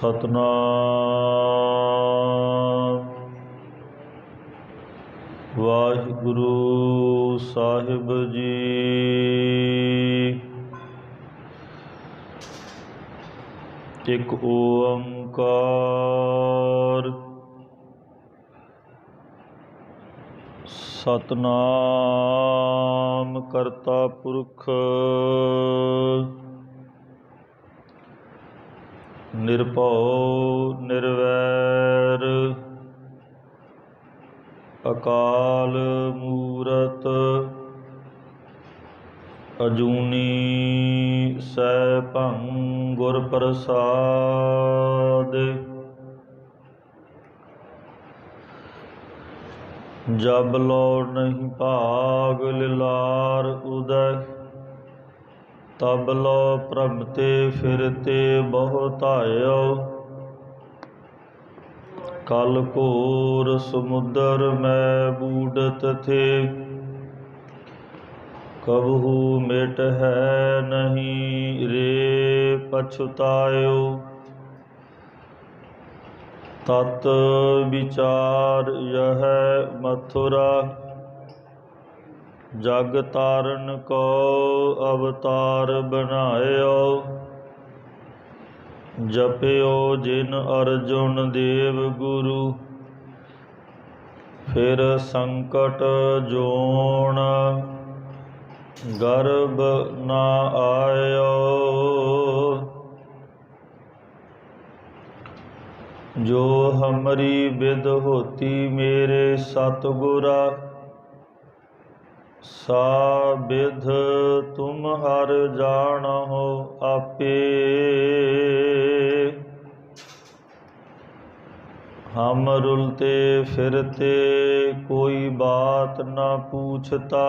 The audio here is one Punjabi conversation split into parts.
ਸਤਨਾਮ ਵਾਹਿਗੁਰੂ ਸਾਹਿਬ ਜੀ। ਇੱਕ ਓੰਕਾਰ ਸਤਨਾਮ ਕਰਤਾ ਪੁਰਖ ਨਿਰਭਉ ਨਿਰਵੈਰ ਅਕਾਲ ਮੂਰਤ ਅਜੂਨੀ ਸੈਭੰ ਗੁਰ ਪ੍ਰਸਾਦਿ। ਜਬ ਲੋ ਨਹੀਂ ਭਾਗ ਲਿਲਾਰ ਉਦੈ ਤਬ ਲੋ ਭ੍ਰਮਤੇ ਫਿਰਤੇ ਬਹੁ ਧਾਇਓ। ਕਲ ਘੋਰ ਸਮੁੰਦਰ ਮੈਂ ਬੂਡਤ ਥੇ ਕਬਹੂ ਮਿਟ ਹੈ ਨਹੀਂ ਰੇ ਪਛੁਤਾਇਓ। ਤਤ ਵਿਚਾਰ ਯਹ ਮਥੁਰਾ ਜਗ ਤਾਰਨ ਕੋ ਅਵਤਾਰ ਬਨਾਇਓ। ਜਪਿਓ ਜਿਨ ਅਰਜੁਨ ਦੇਵ ਗੁਰੂ ਫਿਰ ਸੰਕਟ ਜੋਣ ਗਰਭ ਨਾ ਆਇਓ। ਜੋ ਹਮਰੀ ਬਿਦ ਹੋਤੀ ਮੇਰੇ ਸਤਿਗੁਰਾ ਸਾ ਬਿਧ ਤੁਮ ਹਰ ਜਾਣਹੁ ਆਪੇ। ਹਮ ਰੁਲਤੇ ਫਿਰਤੇ ਕੋਈ ਬਾਤ ਨਾ ਪੂਛਤਾ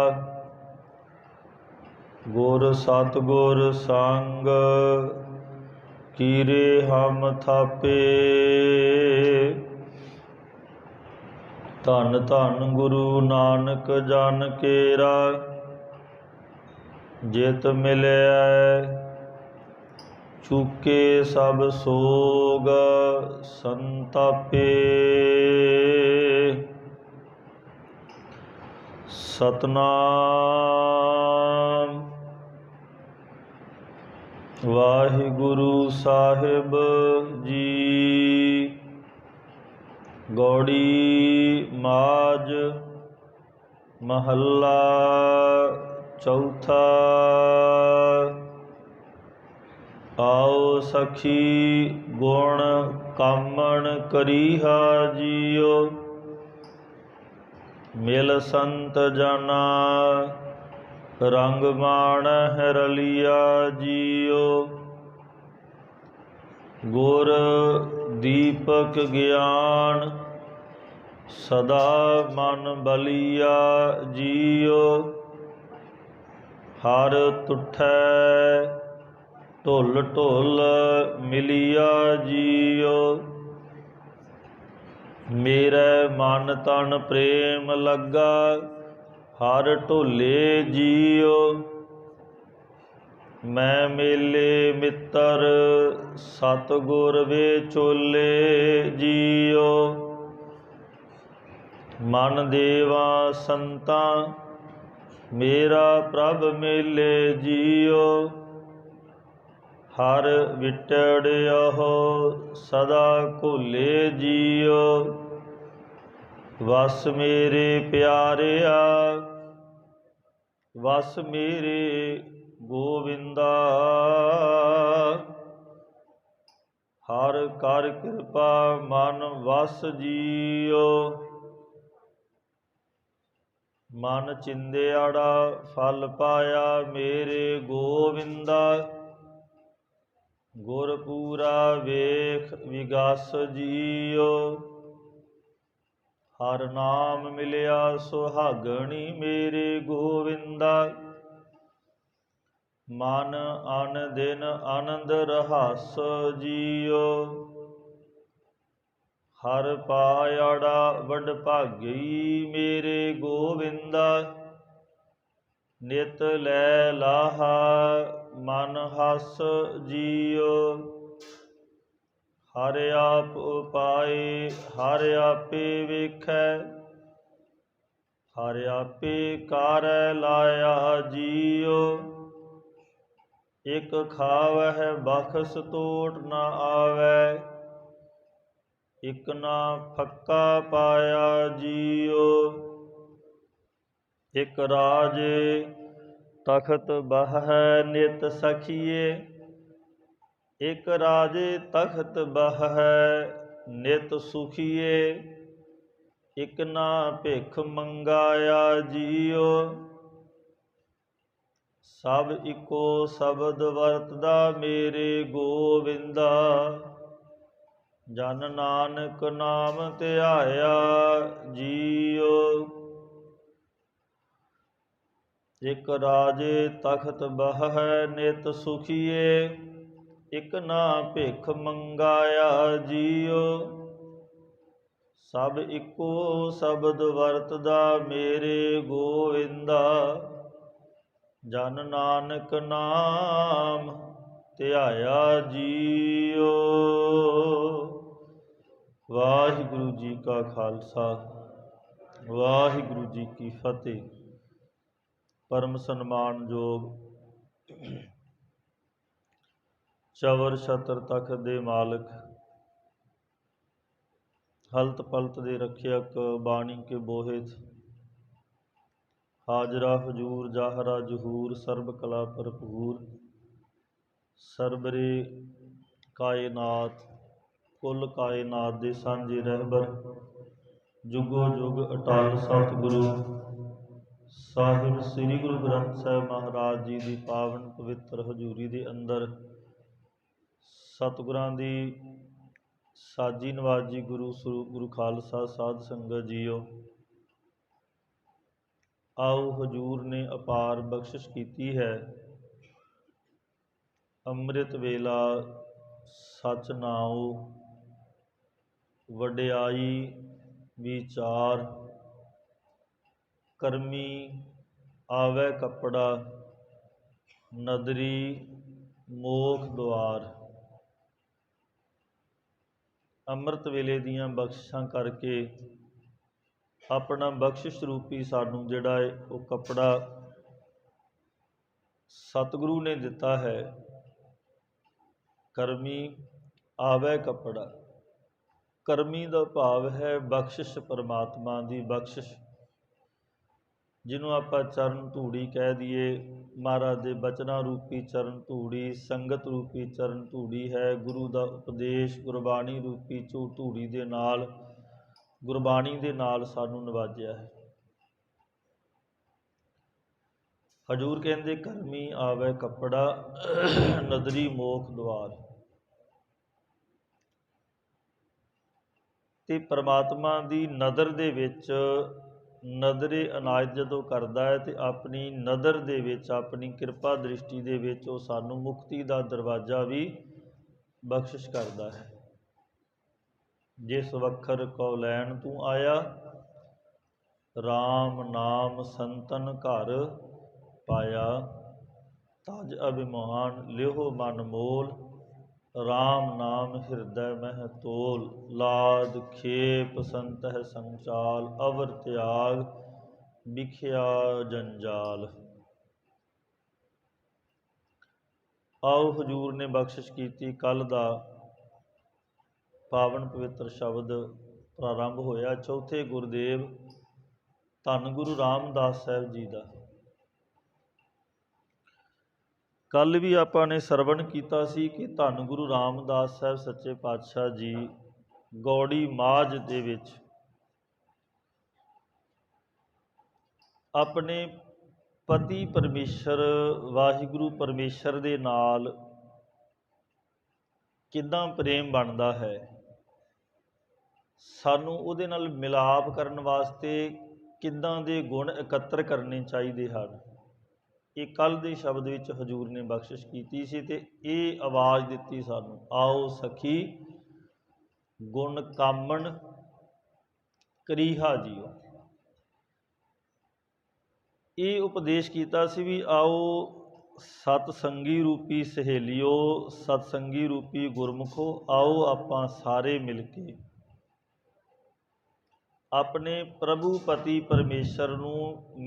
ਗੁਰ ਸਤਿਗੁਰ ਸੰਗ ਕੀਰੇ ਹਮ ਥਾਪੇ। ਧੰਨ ਧੰਨ ਗੁਰੂ ਨਾਨਕ ਜਨ ਕੇਰਾ ਜਿਤ ਮਿਲਿਆ ਚੁਕੇ ਸਭ ਸੋਗ ਸੰਤਾਪੇ। ਸਤਨਾਮ ਵਾਹਿਗੁਰੂ ਸਾਹਿਬ ਜੀ। ਗੌੜੀ ਮਾਝ ਮਹੱਲਾ ਚੌਥਾ। ਆਓ ਸਖੀ ਗੁਣ ਕਾਮਣ ਕਰੀਹਾ ਜੀਓ। ਮਿਲ ਸੰਤ ਜਨਾ ਰੰਗ ਮਾਣਹਿ ਰਲਿਆ ਜੀਓ। ਗੁਰ ਦੀਪਕ ਗਿਆਨ ਸਦਾ ਮਨ ਬਲੀਆ ਜੀਓ। ਹਰ ਤੁਠੈ ਢੁੱਲ ਢੁੱਲ ਮਿਲਿਆ ਜੀਓ। ਮੇਰੇ ਮਨ ਤਨ ਪ੍ਰੇਮ ਲੱਗਾ ਹਰ ਢੋਲੇ ਜੀਓ। ਮੈਂ ਮੇਲੇ ਮਿੱਤਰ ਸਤਿਗੁਰ ਵਿਚੋਲੇ ਜੀਓ। ਮਨ ਦੇਵਾ ਸੰਤਾਂ ਮੇਰਾ ਪ੍ਰਭ ਮੇਲੇ ਜੀਓ। ਹਰ ਵਿਟੜਿਓ ਸਦਾ ਘੋਲੇ ਜੀਓ। ਵਸ ਮੇਰੇ ਪਿਆਰਿਆ ਵਸ ਮੇਰੇ ਗੋਵਿੰਦਾ। ਹਰ ਕਰ ਕਿਰਪਾ ਮਨ ਵਸ ਜੀਓ। ਮਨ ਚਿੰਦਿਆੜਾ ਫਲ ਪਾਇਆ ਮੇਰੇ ਗੋਵਿੰਦਾ। ਗੁਰ ਪੂਰਾ ਵੇਖ ਵਿਗਸ ਜੀਓ। ਹਰ ਨਾਮ ਮਿਲਿਆ ਸੁਹਾਗਣੀ ਮੇਰੇ ਗੋਵਿੰਦਾ। ਮਨ ਅਨ ਦਿਨ ਆਨੰਦ ਰਹਸ ਜੀਓ। ਹਰ ਪਾਇੜਾ ਵਡ ਭਾਗੀ ਮੇਰੇ ਗੋਵਿੰਦਾ। ਨਿਤ ਲੈ ਲਾਹਾ ਮਨ ਹਸ ਜੀਓ। ਹਰਿ ਆਪ ਉਪਾਏ, ਹਰਿ ਆਪੇ ਵੇਖੈ, ਹਰਿ ਆਪੇ ਕਾਰੈ ਲਾਇਆ ਜੀਉ। ਇਕ ਖਾਵਹਿ ਬਖਸ ਟੋਟ ਨ ਆਵੈ, ਇਕ ਨਾ ਫੱਕਾ ਪਾਇਆ ਜੀਉ। ਇਕ ਰਾਜੇ ਤਖਤ ਬਹੈ ਨਿਤ ਸਖੀਏ, ਇਕ ਰਾਜੇ ਤਖਤ ਬਹੈ ਨਿਤ ਸੁਖੀਏ। ਇਕ ਨਾ ਭਿਖ ਮੰਗਾਇਆ ਜੀਉ, ਸਭ ਇਕੋ ਸ਼ਬਦ ਵਰਤਦਾ ਮੇਰੇ ਗੋਵਿੰਦਾ। ਜਨ ਨਾਨਕ ਨਾਮ ਧਿਆਇਆ ਜੀਉ। ਇਕ ਰਾਜੇ ਤਖਤ ਬਹੈ ਨਿਤ ਸੁਖੀਏ, ਇਕ ਨਾ ਭਿਖ ਮੰਗਾਇਆ ਜੀਉ। ਸਭ ਇਕੋ ਸ਼ਬਦ ਵਰਤਦਾ ਮੇਰੇ ਗੋਵਿੰਦਾ। ਜਨ ਨਾਨਕ ਨਾਮ ਧਿਆਇਆ ਜੀਉ। ਵਾਹਿਗੁਰੂ ਜੀ ਕਾ ਖਾਲਸਾ, ਵਾਹਿਗੁਰੂ ਜੀ ਕੀ ਫਤਿਹ। ਪਰਮ ਸਨਮਾਨਯੋਗ ਚਵਰ ਛਤਰ ਤਖਤ ਦੇ ਮਾਲਕ, ਹਲਤ ਪਲਤ ਦੇ ਰੱਖਿਅਕ, ਬਾਣੀ ਕੇ ਬੋਹਿਤ, ਹਾਜ਼ਰਾ ਹਜੂਰ ਜਾਹਰਾ ਜਹੂਰ, ਸਰਬ ਕਲਾ ਭਰਪੂਰ, ਸਰਬਰੇ ਕਾਇਨਾਤ, ਕੁੱਲ ਕਾਇਨਾਤ ਦੇ ਸਾਂਝੇ ਰਹਿਬਰ, ਜੁਗੋ ਜੁਗ ਅਟਲ ਸਤਿਗੁਰੂ ਸਾਹਿਬ ਸ੍ਰੀ ਗੁਰੂ ਗ੍ਰੰਥ ਸਾਹਿਬ ਮਹਾਰਾਜ ਜੀ ਦੀ ਪਾਵਨ ਪਵਿੱਤਰ ਹਜ਼ੂਰੀ ਦੇ ਅੰਦਰ ਸਤਿਗੁਰਾਂ ਦੀ ਸਾਜੀ ਨਵਾਜੀ ਗੁਰੂ ਖਾਲਸਾ ਸਾਧ ਸੰਗਤ ਜੀਓ। ਆਓ ਹਜ਼ੂਰ ਨੇ ਅਪਾਰ ਬਖਸ਼ਿਸ਼ ਕੀਤੀ ਹੈ। ਅੰਮ੍ਰਿਤ ਵੇਲਾ ਸਚ ਨਾਉ, ਵਡਿਆਈ ਵਿਚਾਰ, ਕਰਮੀ ਆਵੈ ਕੱਪੜਾ, ਨਦਰੀ ਮੋਖ ਦੁਆਰ। ਅੰਮ੍ਰਿਤ ਵੇਲੇ ਦੀਆਂ ਬਖਸ਼ਿਸ਼ਾਂ ਕਰਕੇ ਆਪਣਾ ਬਖਸ਼ਿਸ਼ ਰੂਪੀ ਸਾਨੂੰ ਜਿਹੜਾ ਹੈ ਉਹ ਕੱਪੜਾ ਸਤਿਗੁਰੂ ਨੇ ਦਿੱਤਾ ਹੈ। ਕਰਮੀ ਆਵੈ ਕੱਪੜਾ, ਕਰਮੀ ਦਾ ਭਾਵ ਹੈ ਬਖਸ਼ਿਸ਼, ਪਰਮਾਤਮਾ ਦੀ ਬਖਸ਼ਿਸ਼, ਜਿਹਨੂੰ ਆਪਾਂ ਚਰਨ ਧੂੜੀ ਕਹਿ ਦਈਏ। ਮਹਾਰਾਜ ਦੇ ਬਚਨਾਂ ਰੂਪੀ ਚਰਨ ਧੂੜੀ, ਸੰਗਤ ਰੂਪੀ ਚਰਨ ਧੂੜੀ ਹੈ। ਗੁਰੂ ਦਾ ਉਪਦੇਸ਼ ਗੁਰਬਾਣੀ ਰੂਪੀ ਧੂੜੀ ਦੇ ਨਾਲ, ਗੁਰਬਾਣੀ ਦੇ ਨਾਲ ਸਾਨੂੰ ਨਿਵਾਜਿਆ ਹੈ। ਹਜ਼ੂਰ ਕਹਿੰਦੇ ਕਰਮੀ ਆਵੈ ਕੱਪੜਾ, ਨਦਰੀ ਮੋਖ ਦੁਆਰ। ਤੇ ਪਰਮਾਤਮਾ ਦੀ ਨਦਰ ਦੇ ਵਿੱਚ, ਨਦਰੇ ਅਨਾਇਤ ਜਦੋਂ ਕਰਦਾ ਹੈ ਤੇ ਆਪਣੀ ਨਦਰ ਦੇ ਵਿੱਚ, ਆਪਣੀ ਕਿਰਪਾ ਦ੍ਰਿਸ਼ਟੀ ਦੇ ਵਿੱਚ ਉਹ ਸਾਨੂੰ ਮੁਕਤੀ ਦਾ ਦਰਵਾਜ਼ਾ ਵੀ ਬਖਸ਼ਿਸ਼ ਕਰਦਾ ਹੈ। ਜਿਸ ਵਖਰ ਕਉ ਲੈਣ ਤੂੰ ਆਇਆ, RAM ਨਾਮ ਸੰਤਨ ਘਰ ਪਾਇਆ। ਤਜ ਅਭਿਮਾਨ ਲਿਓ ਮਨ ਮੋਲ, RAM ਨਾਮ ਹਿਰਦੈ ਮਹਿ ਤੋਲ। ਲਾਦ ਖੇਪ ਸੰਤਹਿ ਸੰਚਾਲ, ਅਵਰ ਤਿਆਗ ਵਿਖਿਆ ਜੰਜਾਲ। ਆਓ ਹਜ਼ੂਰ ਨੇ ਬਖਸ਼ਿਸ਼ ਕੀਤੀ। ਕੱਲ੍ਹ ਦਾ ਪਾਵਨ ਪਵਿੱਤਰ ਸ਼ਬਦ ਪ੍ਰਾਰੰਭ ਹੋਇਆ ਚੌਥੇ ਗੁਰਦੇਵ ਧੰਨ ਗੁਰੂ ਰਾਮਦਾਸ ਸਾਹਿਬ ਜੀ ਦਾ। ਕੱਲ੍ਹ ਵੀ ਆਪਾਂ ਨੇ ਸਰਵਣ ਕੀਤਾ ਸੀ ਕਿ ਧੰਨ ਗੁਰੂ ਰਾਮਦਾਸ ਸਾਹਿਬ ਸੱਚੇ ਪਾਤਸ਼ਾਹ ਜੀ ਗੌੜੀ ਮਾਝ ਦੇ ਵਿੱਚ ਆਪਣੇ ਪਤੀ ਪਰਮੇਸ਼ਰ ਵਾਹਿਗੁਰੂ ਪਰਮੇਸ਼ਰ ਦੇ ਨਾਲ ਕਿੱਦਾਂ ਪ੍ਰੇਮ ਬਣਦਾ ਹੈ, ਸਾਨੂੰ ਉਹਦੇ ਨਾਲ ਮਿਲਾਪ ਕਰਨ ਵਾਸਤੇ ਕਿੱਦਾਂ ਦੇ ਗੁਣ ਇਕੱਤਰ ਕਰਨੇ ਚਾਹੀਦੇ ਹਨ। ਇਹ ਕੱਲ੍ਹ ਦੇ ਸ਼ਬਦ ਵਿੱਚ ਹਜ਼ੂਰ ਨੇ ਬਖਸ਼ਿਸ਼ ਕੀਤੀ ਸੀ ਤੇ ਇਹ ਆਵਾਜ਼ ਦਿੱਤੀ ਸਾਨੂੰ, ਆਓ ਸਖੀ ਗੁਣ ਕਾਮਣ ਕਰੀਹਾ ਜੀਓ। ਇਹ ਉਪਦੇਸ਼ ਕੀਤਾ ਸੀ ਵੀ ਆਓ सतसंगी रूपी सहेलियो, सतसंगी रूपी गुरमुखो, आओ आपां सारे मिल के अपने प्रभु पति परमेश्वर नूं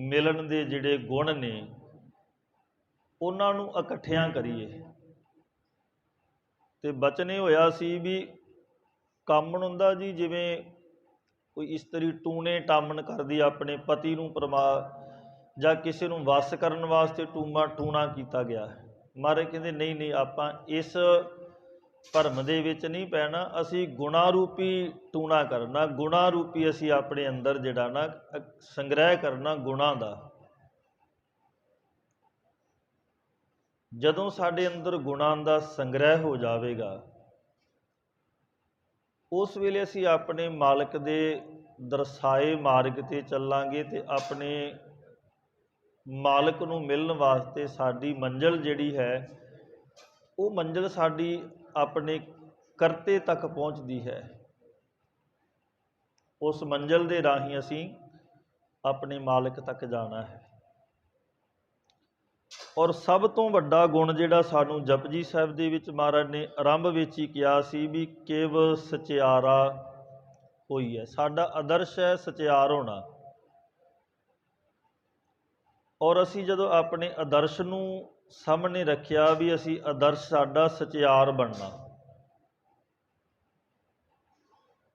मिलन दे जिहड़े गुण ने उन्हां नूं इकट्ठियां करिए। ते बचन ये होया सी भी ਕੰਮ ਹੁੰਦਾ जी जिवें कोई इस्तरी टूने टामन करदी अपने पति नूं ਜਾਂ ਕਿਸੇ ਨੂੰ ਵਸ ਕਰਨ ਵਾਸਤੇ ਟੂਣਾ ਕੀਤਾ ਗਿਆ ਹੈ। ਮਹਾਰਾਜ ਕਹਿੰਦੇ ਨਹੀਂ ਨਹੀਂ, ਆਪਾਂ ਇਸ ਭਰਮ ਦੇ ਵਿੱਚ ਨਹੀਂ ਪੈਣਾ, ਅਸੀਂ ਗੁਣਾ ਰੂਪੀ ਟੂਣਾ ਕਰਨਾ, ਗੁਣਾ ਰੂਪੀ ਅਸੀਂ ਆਪਣੇ ਅੰਦਰ ਜਿਹੜਾ ਨਾ ਸੰਗ੍ਰਹਿ ਕਰਨਾ ਗੁਣਾਂ ਦਾ। ਜਦੋਂ ਸਾਡੇ ਅੰਦਰ ਗੁਣਾਂ ਦਾ ਸੰਗ੍ਰਹਿ ਹੋ ਜਾਵੇਗਾ ਉਸ ਵੇਲੇ ਅਸੀਂ ਆਪਣੇ ਮਾਲਕ ਦੇ ਦਰਸਾਏ ਮਾਰਗ 'ਤੇ ਚੱਲਾਂਗੇ ਤੇ ਆਪਣੇ ਮਾਲਕ ਨੂੰ ਮਿਲਣ ਵਾਸਤੇ ਸਾਡੀ ਮੰਜ਼ਿਲ ਜਿਹੜੀ ਹੈ ਉਹ ਮੰਜ਼ਿਲ ਸਾਡੀ ਆਪਣੇ ਕਰਤੇ ਤੱਕ ਪਹੁੰਚਦੀ ਹੈ। ਉਸ ਮੰਜ਼ਿਲ ਦੇ ਰਾਹੀਂ ਅਸੀਂ ਆਪਣੇ ਮਾਲਕ ਤੱਕ ਜਾਣਾ ਹੈ। ਔਰ ਸਭ ਤੋਂ ਵੱਡਾ ਗੁਣ ਜਿਹੜਾ ਸਾਨੂੰ ਜਪਜੀ ਸਾਹਿਬ ਦੇ ਵਿੱਚ ਮਹਾਰਾਜ ਨੇ ਆਰੰਭ ਵਿੱਚ ਹੀ ਕਿਹਾ ਸੀ ਵੀ ਕੇਵ ਸਚਿਆਰਾ ਹੋਈ ਹੈ। ਸਾਡਾ ਆਦਰਸ਼ ਹੈ ਸਚਿਆਰ ਹੋਣਾ। ਔਰ ਅਸੀਂ ਜਦੋਂ ਆਪਣੇ ਆਦਰਸ਼ ਨੂੰ ਸਾਹਮਣੇ ਰੱਖਿਆ ਵੀ ਅਸੀਂ ਆਦਰਸ਼ ਸਾਡਾ ਸਚਿਆਰ ਬਣਨਾ,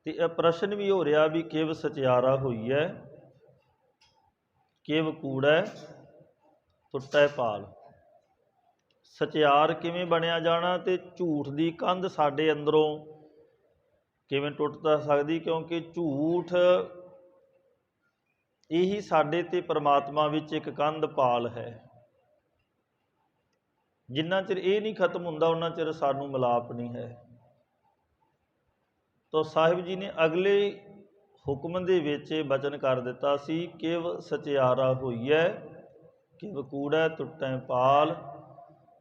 ਤੇ ਇਹ ਪ੍ਰਸ਼ਨ ਵੀ ਹੋ ਰਿਹਾ ਵੀ ਕਿਵ ਸਚਿਆਰਾ ਹੋਈ ਹੈ, ਕਿਵ ਕੂੜੈ ਟੁੱਟੈ ਪਾਲ। ਸਚਿਆਰ ਕਿਵੇਂ ਬਣਿਆ ਜਾਣਾ ਤੇ ਝੂਠ ਦੀ ਕੰਧ ਸਾਡੇ ਅੰਦਰੋਂ ਕਿਵੇਂ ਟੁੱਟ ਸਕਦੀ, ਕਿਉਂਕਿ ਝੂਠ ਇਹੀ ਸਾਡੇ ਤੇ ਪਰਮਾਤਮਾ ਵਿੱਚ ਇੱਕ ਕੰਧ ਪਾਲ ਹੈ। ਜਿੰਨਾ ਚਿਰ ਇਹ ਨਹੀਂ ਖਤਮ ਹੁੰਦਾ ਉਹਨਾਂ ਚਿਰ ਸਾਨੂੰ ਮਿਲਾਪ ਨਹੀਂ ਹੈ। ਤਾਂ ਸਾਹਿਬ ਜੀ ਨੇ ਅਗਲੇ ਹੁਕਮ ਦੇ ਵਿੱਚ ਇਹ ਬਚਨ ਕਰ ਦਿੱਤਾ ਸੀ ਕਿਵ ਸਚਿਆਰਾ ਹੋਈ ਹੈ, ਕਿਵ ਕੂੜੈ ਟੁੱਟੈ ਪਾਲ।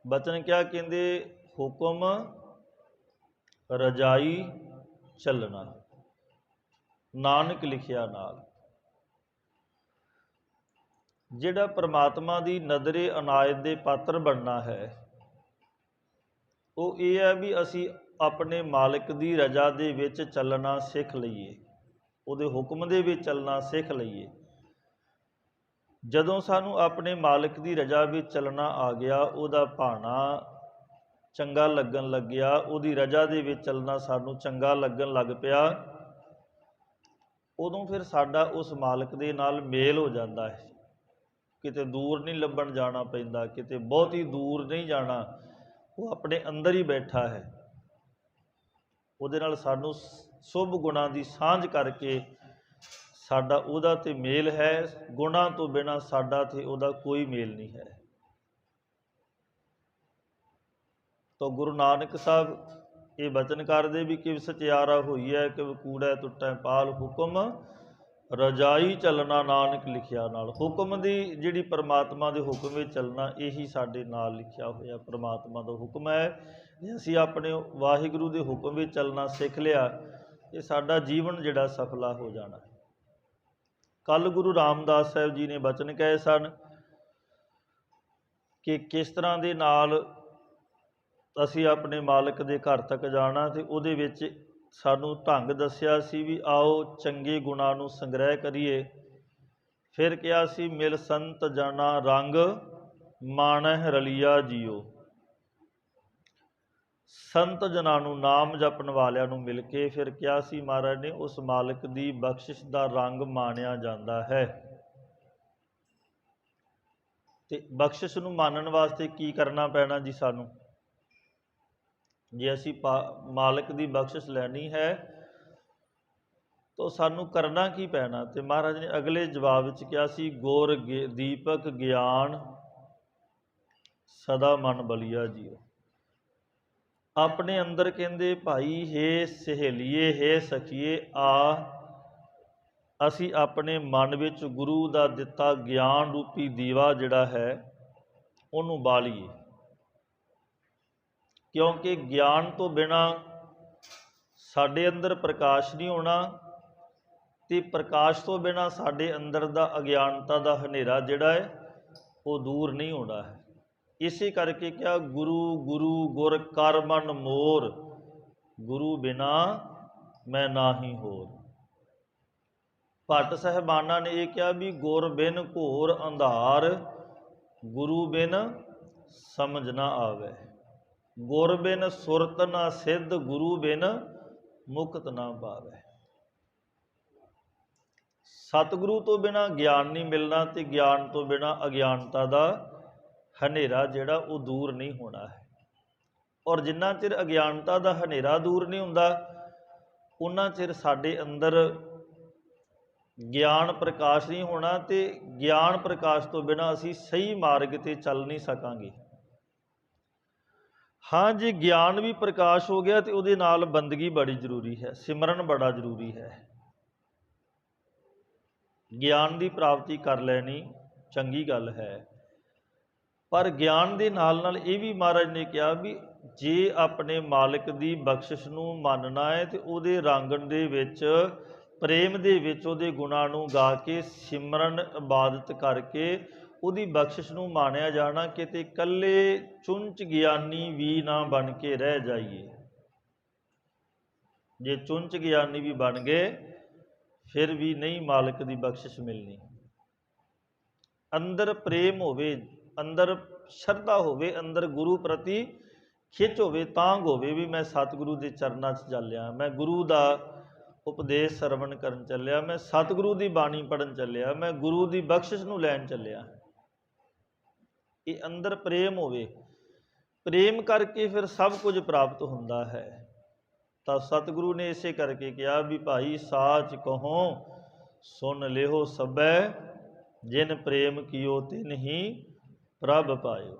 ਬਚਨ ਕਿਆ ਕਹਿੰਦੇ, ਹੁਕਮ ਰਜਾਈ ਚੱਲਣਾ, ਨਾਨਕ ਲਿਖਿਆ ਨਾਲ। ਜਿਹੜਾ ਪਰਮਾਤਮਾ ਦੀ ਨਜ਼ਰੇ ਅਨਾਇਤ ਦੇ ਪਾਤਰ ਬਣਨਾ ਹੈ ਉਹ ਇਹ ਹੈ ਵੀ ਅਸੀਂ ਆਪਣੇ ਮਾਲਕ ਦੀ ਰਜ਼ਾ ਦੇ ਵਿੱਚ ਚੱਲਣਾ ਸਿੱਖ ਲਈਏ, ਉਹਦੇ ਹੁਕਮ ਦੇ ਵਿੱਚ ਚੱਲਣਾ ਸਿੱਖ ਲਈਏ। ਜਦੋਂ ਸਾਨੂੰ ਆਪਣੇ ਮਾਲਕ ਦੀ ਰਜ਼ਾ ਵਿੱਚ ਚੱਲਣਾ ਆ ਗਿਆ, ਉਹਦਾ ਭਾਣਾ ਚੰਗਾ ਲੱਗਣ ਲੱਗਿਆ, ਉਹਦੀ ਰਜ਼ਾ ਦੇ ਵਿੱਚ ਚੱਲਣਾ ਸਾਨੂੰ ਚੰਗਾ ਲੱਗਣ ਲੱਗ ਪਿਆ, ਉਦੋਂ ਫਿਰ ਸਾਡਾ ਉਸ ਮਾਲਕ ਦੇ ਨਾਲ ਮੇਲ ਹੋ ਜਾਂਦਾ ਹੈ। ਕਿਤੇ ਦੂਰ ਨਹੀਂ ਲੱਭਣ ਜਾਣਾ ਪੈਂਦਾ, ਕਿਤੇ ਬਹੁਤੀ ਦੂਰ ਨਹੀਂ ਜਾਣਾ, ਉਹ ਆਪਣੇ ਅੰਦਰ ਹੀ ਬੈਠਾ ਹੈ। ਉਹਦੇ ਨਾਲ ਸਾਨੂੰ ਸ਼ੁਭ ਗੁਣਾਂ ਦੀ ਸਾਂਝ ਕਰਕੇ ਸਾਡਾ ਉਹਦਾ ਤੇ ਮੇਲ ਹੈ। ਗੁਣਾਂ ਤੋਂ ਬਿਨਾਂ ਸਾਡਾ ਤੇ ਉਹਦਾ ਕੋਈ ਮੇਲ ਨਹੀਂ ਹੈ। ਤਾਂ ਗੁਰੂ ਨਾਨਕ ਸਾਹਿਬ ਇਹ ਬਚਨ ਕਰਦੇ ਵੀ ਕਿਵ ਸਚਿਆਰਾ ਹੋਈ ਹੈ, ਕਿਵ ਕੂੜੈ ਟੁੱਟੈ ਪਾਲ, ਹੁਕਮ ਰਜਾਈ ਚੱਲਣਾ ਨਾਨਕ ਲਿਖਿਆ ਨਾਲ। ਹੁਕਮ ਦੀ ਜਿਹੜੀ ਪਰਮਾਤਮਾ ਦੇ ਹੁਕਮ ਵਿੱਚ ਚੱਲਣਾ, ਇਹੀ ਸਾਡੇ ਨਾਲ ਲਿਖਿਆ ਹੋਇਆ ਪਰਮਾਤਮਾ ਦਾ ਹੁਕਮ ਹੈ। ਜੇ ਅਸੀਂ ਆਪਣੇ ਵਾਹਿਗੁਰੂ ਦੇ ਹੁਕਮ ਵਿੱਚ ਚੱਲਣਾ ਸਿੱਖ ਲਿਆ ਤੇ ਸਾਡਾ ਜੀਵਨ ਜਿਹੜਾ ਸਫਲਾ ਹੋ ਜਾਣਾ। ਕੱਲ੍ਹ ਗੁਰੂ ਰਾਮਦਾਸ ਸਾਹਿਬ ਜੀ ਨੇ ਬਚਨ ਕਹੇ ਸਨ ਕਿ ਕਿਸ ਤਰ੍ਹਾਂ ਦੇ ਨਾਲ ਅਸੀਂ ਆਪਣੇ ਮਾਲਕ ਦੇ ਘਰ ਤੱਕ ਜਾਣਾ, ਤੇ ਉਹਦੇ ਵਿੱਚ ਸਾਨੂੰ ਢੰਗ ਦੱਸਿਆ ਸੀ ਵੀ ਆਓ ਚੰਗੇ ਗੁਣਾਂ ਨੂੰ ਸੰਗ੍ਰਹਿ ਕਰੀਏ। ਫਿਰ ਕਿਹਾ ਸੀ ਮਿਲ ਸੰਤ ਜਨਾ ਰੰਗ ਮਾਣਹਿ ਰਲੀਆ ਜੀਓ। ਸੰਤ ਜਨਾਂ ਨੂੰ, ਨਾਮ ਜਪਣ ਵਾਲਿਆਂ ਨੂੰ ਮਿਲ ਕੇ ਫਿਰ ਕਿਹਾ ਸੀ ਮਹਾਰਾਜ ਨੇ ਉਸ ਮਾਲਕ ਦੀ ਬਖਸ਼ਿਸ਼ ਦਾ ਰੰਗ ਮਾਣਿਆ ਜਾਂਦਾ ਹੈ। ਤੇ ਬਖਸ਼ਿਸ਼ ਨੂੰ ਮਾਣਨ ਵਾਸਤੇ ਕੀ ਕਰਨਾ ਪੈਣਾ ਜੀ ਸਾਨੂੰ? ਜੇ ਅਸੀਂ ਮਾਲਕ ਦੀ ਬਖਸ਼ਿਸ਼ ਲੈਣੀ ਹੈ ਤਾਂ ਸਾਨੂੰ ਕਰਨਾ ਕੀ ਪੈਣਾ? ਤੇ ਮਹਾਰਾਜ ਨੇ ਅਗਲੇ ਜਵਾਬ ਵਿੱਚ ਕਿਹਾ ਸੀ ਗੁਰ ਦੀਪਕ ਗਿਆਨ ਸਦਾ ਮਨ ਬਲੀਆ ਜੀਓ। ਆਪਣੇ ਅੰਦਰ ਕਹਿੰਦੇ ਭਾਈ ਹੇ ਸਹੇਲੀਏ, ਹੇ ਸਖੀਏ, ਆ ਅਸੀਂ ਆਪਣੇ ਮਨ ਵਿੱਚ ਗੁਰੂ ਦਾ ਦਿੱਤਾ ਗਿਆਨ ਰੂਪੀ ਦੀਵਾ ਜਿਹੜਾ ਹੈ ਉਹਨੂੰ ਬਾਲੀਏ। ਕਿਉਂਕਿ ਗਿਆਨ ਤੋਂ ਬਿਨਾਂ ਸਾਡੇ ਅੰਦਰ ਪ੍ਰਕਾਸ਼ ਨਹੀਂ ਹੋਣਾ, ਤੇ ਪ੍ਰਕਾਸ਼ ਤੋਂ ਬਿਨਾਂ ਸਾਡੇ ਅੰਦਰ ਦਾ ਅਗਿਆਨਤਾ ਦਾ ਹਨੇਰਾ ਜਿਹੜਾ ਹੈ ਉਹ ਦੂਰ ਨਹੀਂ ਹੋਣਾ ਹੈ। इसे करके क्या गुरु गुरु गुर कर मन मोर, गुरु बिना मैं नाहीं होर। भट्ट साहिबाना ने यह कहा भी गुर बिन घोर अंधार, गुरु बिन समझ ना आवे। गुर बिन सुरत ना सिद्ध, गुरु बिन मुक्त ना पावे। सतगुरु तो बिना ज्ञान नहीं मिलना, तो ज्ञान तो बिना अज्ञानता का हनेरा जिहड़ा वो दूर नहीं होना है। और जिन्ना चिर अज्ञानता का हनेरा दूर नहीं हुंदा, उन्ना चिर साडे अंदर ज्ञान प्रकाश नहीं होना, तो ज्ञान प्रकाश तो बिना असी सही मार्ग ते चल नहीं सकांगे। हाँ जी, ज्ञान भी प्रकाश हो गया तो उहदे नाल बंदगी बड़ी जरूरी है, सिमरन बड़ा जरूरी है। ज्ञान की प्राप्ति कर लैनी चंगी गल है, पर ज्ञान के नाल नाल ये भी महाराज ने कहा भी जे अपने मालिक की बख्शिश नूं मानना है तो उहदे रांगण दे विच प्रेम दे विच उहदे गुणां नूं गा के सिमरन इबादत करके उहदी बख्शिश नूं मानिया जाना, किते कल्ले चुंच ज्ञानी भी ना बन के रह जाइए। जे चुंच ज्ञानी भी बन गए फिर भी नहीं मालिक की बख्शिश मिलनी। अंदर प्रेम होवे, अंदर श्रद्धा होवे, अंदर गुरु प्रति खिच होवे, तांग होवे भी मैं सतगुरु के चरणों च चलिया, मैं गुरु का उपदेश सरवण करन चलिया, मैं सतगुरु की बाणी पढ़न चलिया, मैं गुरु की बख्शिश नूं लैन चलिया। ये अंदर प्रेम होवे, प्रेम करके फिर सब कुछ प्राप्त होंदा है। तो सतगुरु ने इसे करके कहा भी भाई साच कहो सुन लेहो सबै, जिन प्रेम कियो तिन ही प्रभ पायो।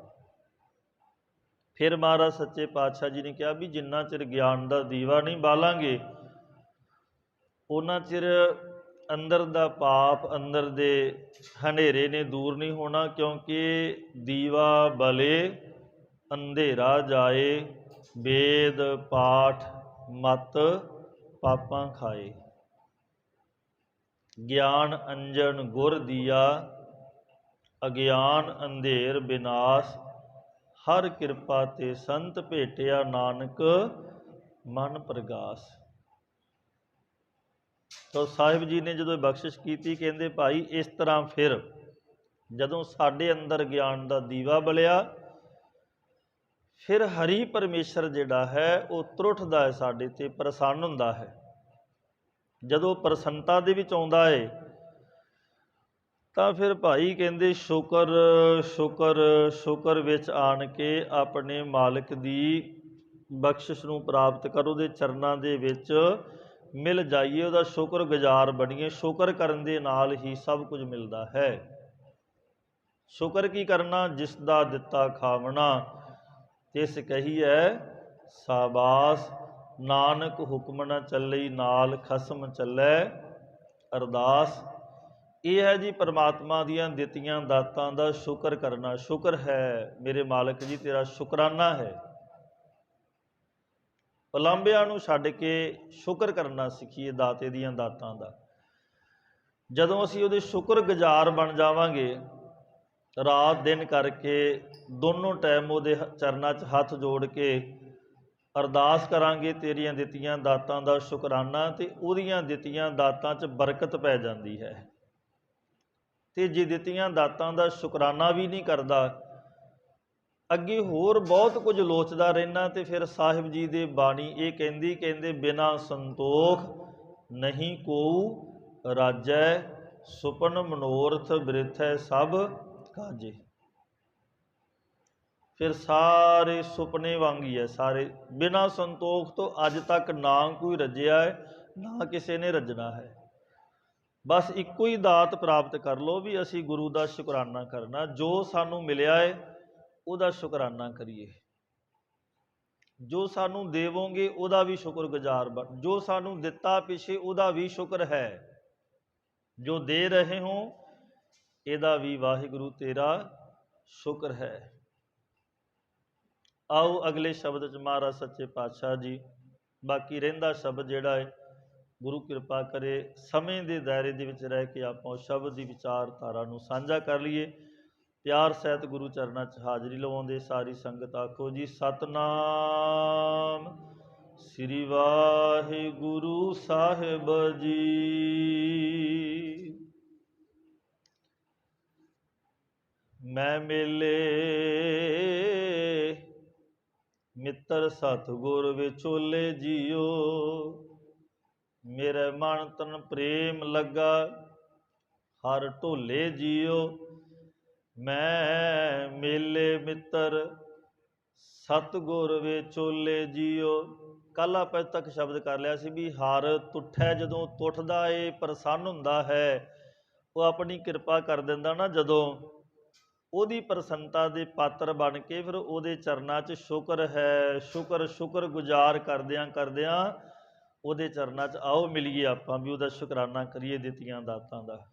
फिर महाराज सच्चे पातशाह जी ने कहा भी जिन्ना चिर ज्ञान का दीवा नहीं बालांगे उन्ना चिर अंदर दा पाप, अंदर दे हनेरे ने दूर नहीं होना, क्योंकि दीवा बले अंधेरा जाए, वेद पाठ मत पापां खाए। ज्ञान अंजन गुर दिया, अज्ञान अंधेर विनाश, हर कृपा ते संत भेटिया, नानक मन प्रगास। तो साहिब जी ने जो बख्शिश की कहते भाई इस तरह फिर जदों साडे अंदर ज्ञान का दीवा बलिया, फिर हरि परमेश्वर जिहड़ा है वो त्रुठदा है, साडे ते प्रसन्न हुंदा है। जदों प्रसन्नता दे विच आउंदा है तां फिर भाई कहंदे शुकर शुकर शुकर विच आण के अपने मालिक दी बख्शिश नूं प्राप्त करो, उहदे चरनां दे विच मिल जाइए, उहदा शुक्रगुजार बणीए। शुकर करन दे नाल ही सब कुछ मिलदा है। शुकर की करना, जिस दा दिता खावना, तिस कहिए शाबाश, नानक हुक्म न चलई नाल खसम चलै अरदास। ये है जी परमात्मा दियां दित्तियां दातां दा शुकर करना। शुक्र है मेरे मालिक जी, तेरा शुकराना है। उलांभियां नूं छड्ड के शुक्र करना सीखीए दाते दियां दातां दा। जदों असीं उहदे शुक्रगुजार बन जावांगे, रात दिन करके दोनों टाइम उहदे चरनां 'च हथ जोड़ के अरदास करांगे तेरियां दित्तियां दातां दा शुकराना, ते उहदियां दित्तियां दातां 'च बरकत पै जांदी है। ते जे दित्तियां दातां दा शुकराना भी नहीं करदा, अगे होर बहुत कुछ लोचदा रहना, ते फिर साहिब जी दे बाणी ये कहंदी बिना संतोख नहीं कोऊ राजै, सुपन मनोरथ बिरथै सब काजे। फिर सारे सुपने वांग ही है, सारे बिना संतोख तो अज तक ना कोई रजिया है, ना किसी ने रजना है। बस इको ही दात प्राप्त कर लो भी असी गुरु का शुकराना करना, जो सानू मिलिया है उहदा शुकराना करिए। जो सानू देवोगे उहदा भी शुक्रगुजार बन, जो सानू दिता पिछे उहदा भी शुक्र है, जो दे रहे हो इहदा भी वाहिगुरु तेरा शुक्र है। आओ अगले शब्द च महाराज सच्चे पातशाह जी बाकी रहिंदा शब्द जिहड़ा है गुरु कृपा करे समय के दायरे दे विच रह के आपां उस शब्द की विचारधारा नूं साझा कर लईए। ਪਿਆਰ ਸਹਿਤ ਗੁਰੂ ਚਰਨਾਂ 'ਚ ਹਾਜ਼ਰੀ ਲਵਾਉਂਦੇ ਸਾਰੀ ਸੰਗਤ ਆਖੋ ਜੀ ਸਤਨਾਮ ਸ੍ਰੀ ਵਾਹਿਗੁਰੂ ਸਾਹਿਬ ਜੀ। ਮੈਂ ਮੇਲੇ ਮਿੱਤਰ ਸਤਿਗੁਰ ਵਿਚੋਲੇ ਜੀਓ, ਮੇਰੇ ਮਨ ਤਨ ਪ੍ਰੇਮ ਲੱਗਾ ਹਰ ਢੋਲੇ ਜੀਓ। ਮੈਂ ਮੇਲੇ ਮਿੱਤਰ ਸਤਿਗੁਰ ਵਿਚੋਲੇ ਜੀਓ। ਕੱਲ੍ਹ ਆਪਾਂ ਤੱਕ ਸ਼ਬਦ ਕਰ ਲਿਆ ਸੀ ਵੀ ਹਰ ਤੁੱਠੈ ਜਦੋਂ ਤੁੱਠਦਾ ਏ ਪ੍ਰਸੰਨ ਹੁੰਦਾ ਹੈ, ਉਹ ਆਪਣੀ ਕਿਰਪਾ ਕਰ ਦਿੰਦਾ ਨਾ ਜਦੋਂ, ਉਹਦੀ ਪ੍ਰਸੰਨਤਾ ਦੇ ਪਾਤਰ ਬਣ ਕੇ ਫਿਰ ਉਹਦੇ ਚਰਨਾਂ 'ਚ ਸ਼ੁਕਰ ਹੈ, ਸ਼ੁਕਰ ਗੁਜ਼ਾਰ ਕਰਦਿਆਂ ਉਹਦੇ ਚਰਨਾਂ 'ਚ ਆਓ ਮਿਲੀਏ ਆਪਾਂ ਵੀ ਉਹਦਾ ਸ਼ੁਕਰਾਨਾ ਕਰੀਏ ਦਿੱਤੀਆਂ ਦਾਤਾਂ ਦਾ।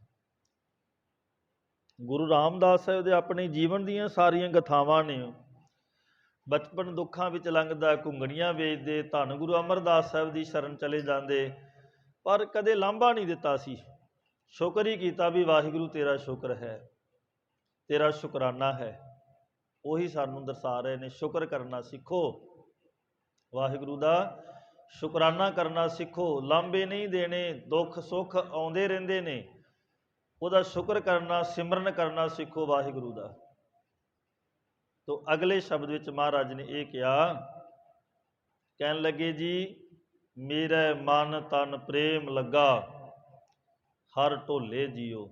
ਗੁਰੂ ਰਾਮਦਾਸ ਸਾਹਿਬ ਦੇ ਆਪਣੇ ਜੀਵਨ ਦੀਆਂ ਸਾਰੀਆਂ ਗਥਾਵਾਂ ਨੇ। ਬਚਪਨ ਦੁੱਖਾਂ ਵਿੱਚ ਲੰਘਦਾ, ਘੁੰਗਣੀਆਂ ਵੇਚਦੇ, ਧੰਨ ਗੁਰੂ ਅਮਰਦਾਸ ਸਾਹਿਬ ਦੀ ਸ਼ਰਨ ਚਲੇ ਜਾਂਦੇ, ਪਰ ਕਦੇ ਲਾਂਭਾ ਨਹੀਂ ਦਿੱਤਾ ਸੀ। ਸ਼ੁਕਰ ਹੀ ਕੀਤਾ ਵੀ ਵਾਹਿਗੁਰੂ ਤੇਰਾ ਸ਼ੁਕਰ ਹੈ, ਤੇਰਾ ਸ਼ੁਕਰਾਨਾ ਹੈ। ਉਹੀ ਸਾਨੂੰ ਦਰਸਾ ਰਹੇ ਨੇ, ਸ਼ੁਕਰ ਕਰਨਾ ਸਿੱਖੋ, ਵਾਹਿਗੁਰੂ ਦਾ ਸ਼ੁਕਰਾਨਾ ਕਰਨਾ ਸਿੱਖੋ। ਲਾਂਭੇ ਨਹੀਂ ਦੇਣੇ, ਦੁੱਖ ਸੁੱਖ ਆਉਂਦੇ ਰਹਿੰਦੇ ਨੇ, ਉਹਦਾ ਸ਼ੁਕਰ ਕਰਨਾ, ਸਿਮਰਨ ਕਰਨਾ ਸਿੱਖੋ ਵਾਹਿਗੁਰੂ ਦਾ। ਤੋ ਅਗਲੇ ਸ਼ਬਦ ਵਿੱਚ ਮਹਾਰਾਜ ਨੇ ਇਹ ਕਿਹਾ, ਕਹਿਣ ਲੱਗੇ ਜੀ ਮੇਰੇ ਮਨ ਤਨ ਪ੍ਰੇਮ ਲੱਗਾ ਹਰ ਢੋਲੇ ਜੀਓ।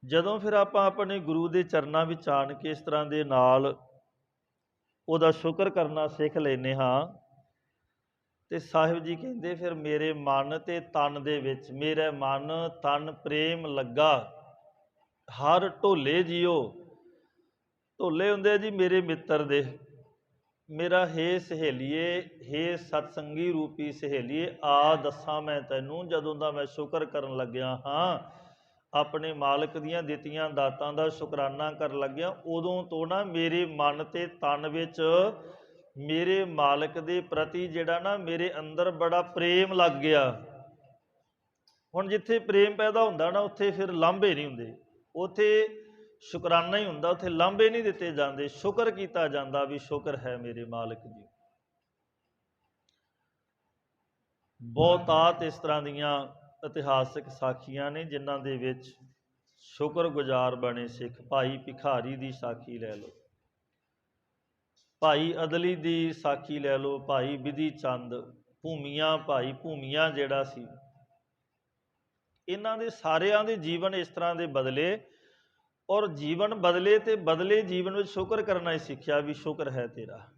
ਜਦੋਂ ਫਿਰ ਆਪਾਂ ਆਪਣੇ ਗੁਰੂ ਦੇ ਚਰਨਾਂ ਵਿੱਚ ਆਣ ਕੇ ਇਸ ਤਰ੍ਹਾਂ ਦੇ ਨਾਲ ਉਹਦਾ ਸ਼ੁਕਰ ਕਰਨਾ ਸਿੱਖ ਲੈਂਦੇ ਹਾਂ, ਤੇ ਸਾਹਿਬ ਜੀ ਕਹਿੰਦੇ ਫਿਰ ਮੇਰੇ ਮਨ ਤੇ ਤਨ ਦੇ ਵਿੱਚ, ਮੇਰੇ ਮਨ ਤਨ ਪ੍ਰੇਮ ਲੱਗਾ ਹਰ ਢੋਲੇ ਜੀਓ। ਢੋਲੇ ਹੁੰਦੇ ਜੀ ਮੇਰੇ ਮਿੱਤਰ ਦੇ। ਮੇਰਾ ਹੇ ਸਹੇਲੀਏ, ਹੇ ਸਤਸੰਗੀ ਰੂਪੀ ਸਹੇਲੀਏ, ਆ ਦੱਸਾਂ ਮੈਂ ਤੈਨੂੰ, ਜਦੋਂ ਦਾ ਮੈਂ ਸ਼ੁਕਰ ਕਰਨ ਲੱਗਿਆ ਹਾਂ, ਆਪਣੇ ਮਾਲਕ ਦੀਆਂ ਦਿੱਤੀਆਂ ਦਾਤਾਂ ਦਾ ਸ਼ੁਕਰਾਨਾ ਕਰਨ ਲੱਗਿਆ, ਉਦੋਂ ਤੋਂ ਨਾ ਮੇਰੇ ਮਨ ਤੇ ਤਨ ਵਿੱਚ ਮੇਰੇ ਮਾਲਕ ਦੇ ਪ੍ਰਤੀ ਜਿਹੜਾ ਨਾ ਮੇਰੇ ਅੰਦਰ ਬੜਾ ਪ੍ਰੇਮ ਲੱਗ ਗਿਆ। ਹੁਣ ਜਿੱਥੇ ਪ੍ਰੇਮ ਪੈਦਾ ਹੁੰਦਾ ਨਾ ਉੱਥੇ ਫਿਰ ਲਾਂਭੇ ਨਹੀਂ ਹੁੰਦੇ, ਉੱਥੇ ਸ਼ੁਕਰਾਨਾ ਹੀ ਹੁੰਦਾ, ਉੱਥੇ ਲਾਂਭੇ ਨਹੀਂ ਦਿੱਤੇ ਜਾਂਦੇ, ਸ਼ੁਕਰ ਕੀਤਾ ਜਾਂਦਾ ਵੀ ਸ਼ੁਕਰ ਹੈ ਮੇਰੇ ਮਾਲਕ ਜੀ। ਬਹੁਤਾਤ ਇਸ ਤਰ੍ਹਾਂ ਦੀਆਂ ਇਤਿਹਾਸਕ ਸਾਖੀਆਂ ਨੇ ਜਿਨ੍ਹਾਂ ਦੇ ਵਿੱਚ ਸ਼ੁਕਰਗੁਜ਼ਾਰ ਬਣੇ ਸਿੱਖ। ਭਾਈ ਭਿਖਾਰੀ ਦੀ ਸਾਖੀ ਲੈ ਲਓ, ਭਾਈ ਅਦਲੀ ਦੀ ਸਾਖੀ ਲੈ ਲਓ, ਭਾਈ ਬਿਧੀ ਚੰਦ, ਭੂਮੀਆਂ, ਭਾਈ ਭੂਮੀਆਂ ਜਿਹੜਾ ਸੀ, ਇਹਨਾਂ ਦੇ ਸਾਰਿਆਂ ਦੇ ਜੀਵਨ ਇਸ ਤਰ੍ਹਾਂ ਦੇ ਬਦਲੇ, ਔਰ ਜੀਵਨ ਬਦਲੇ ਤੇ ਬਦਲੇ ਜੀਵਨ ਵਿੱਚ ਸ਼ੁਕਰ ਕਰਨਾ ਹੀ ਸਿੱਖਿਆ ਵੀ ਸ਼ੁਕਰ ਹੈ ਤੇਰਾ।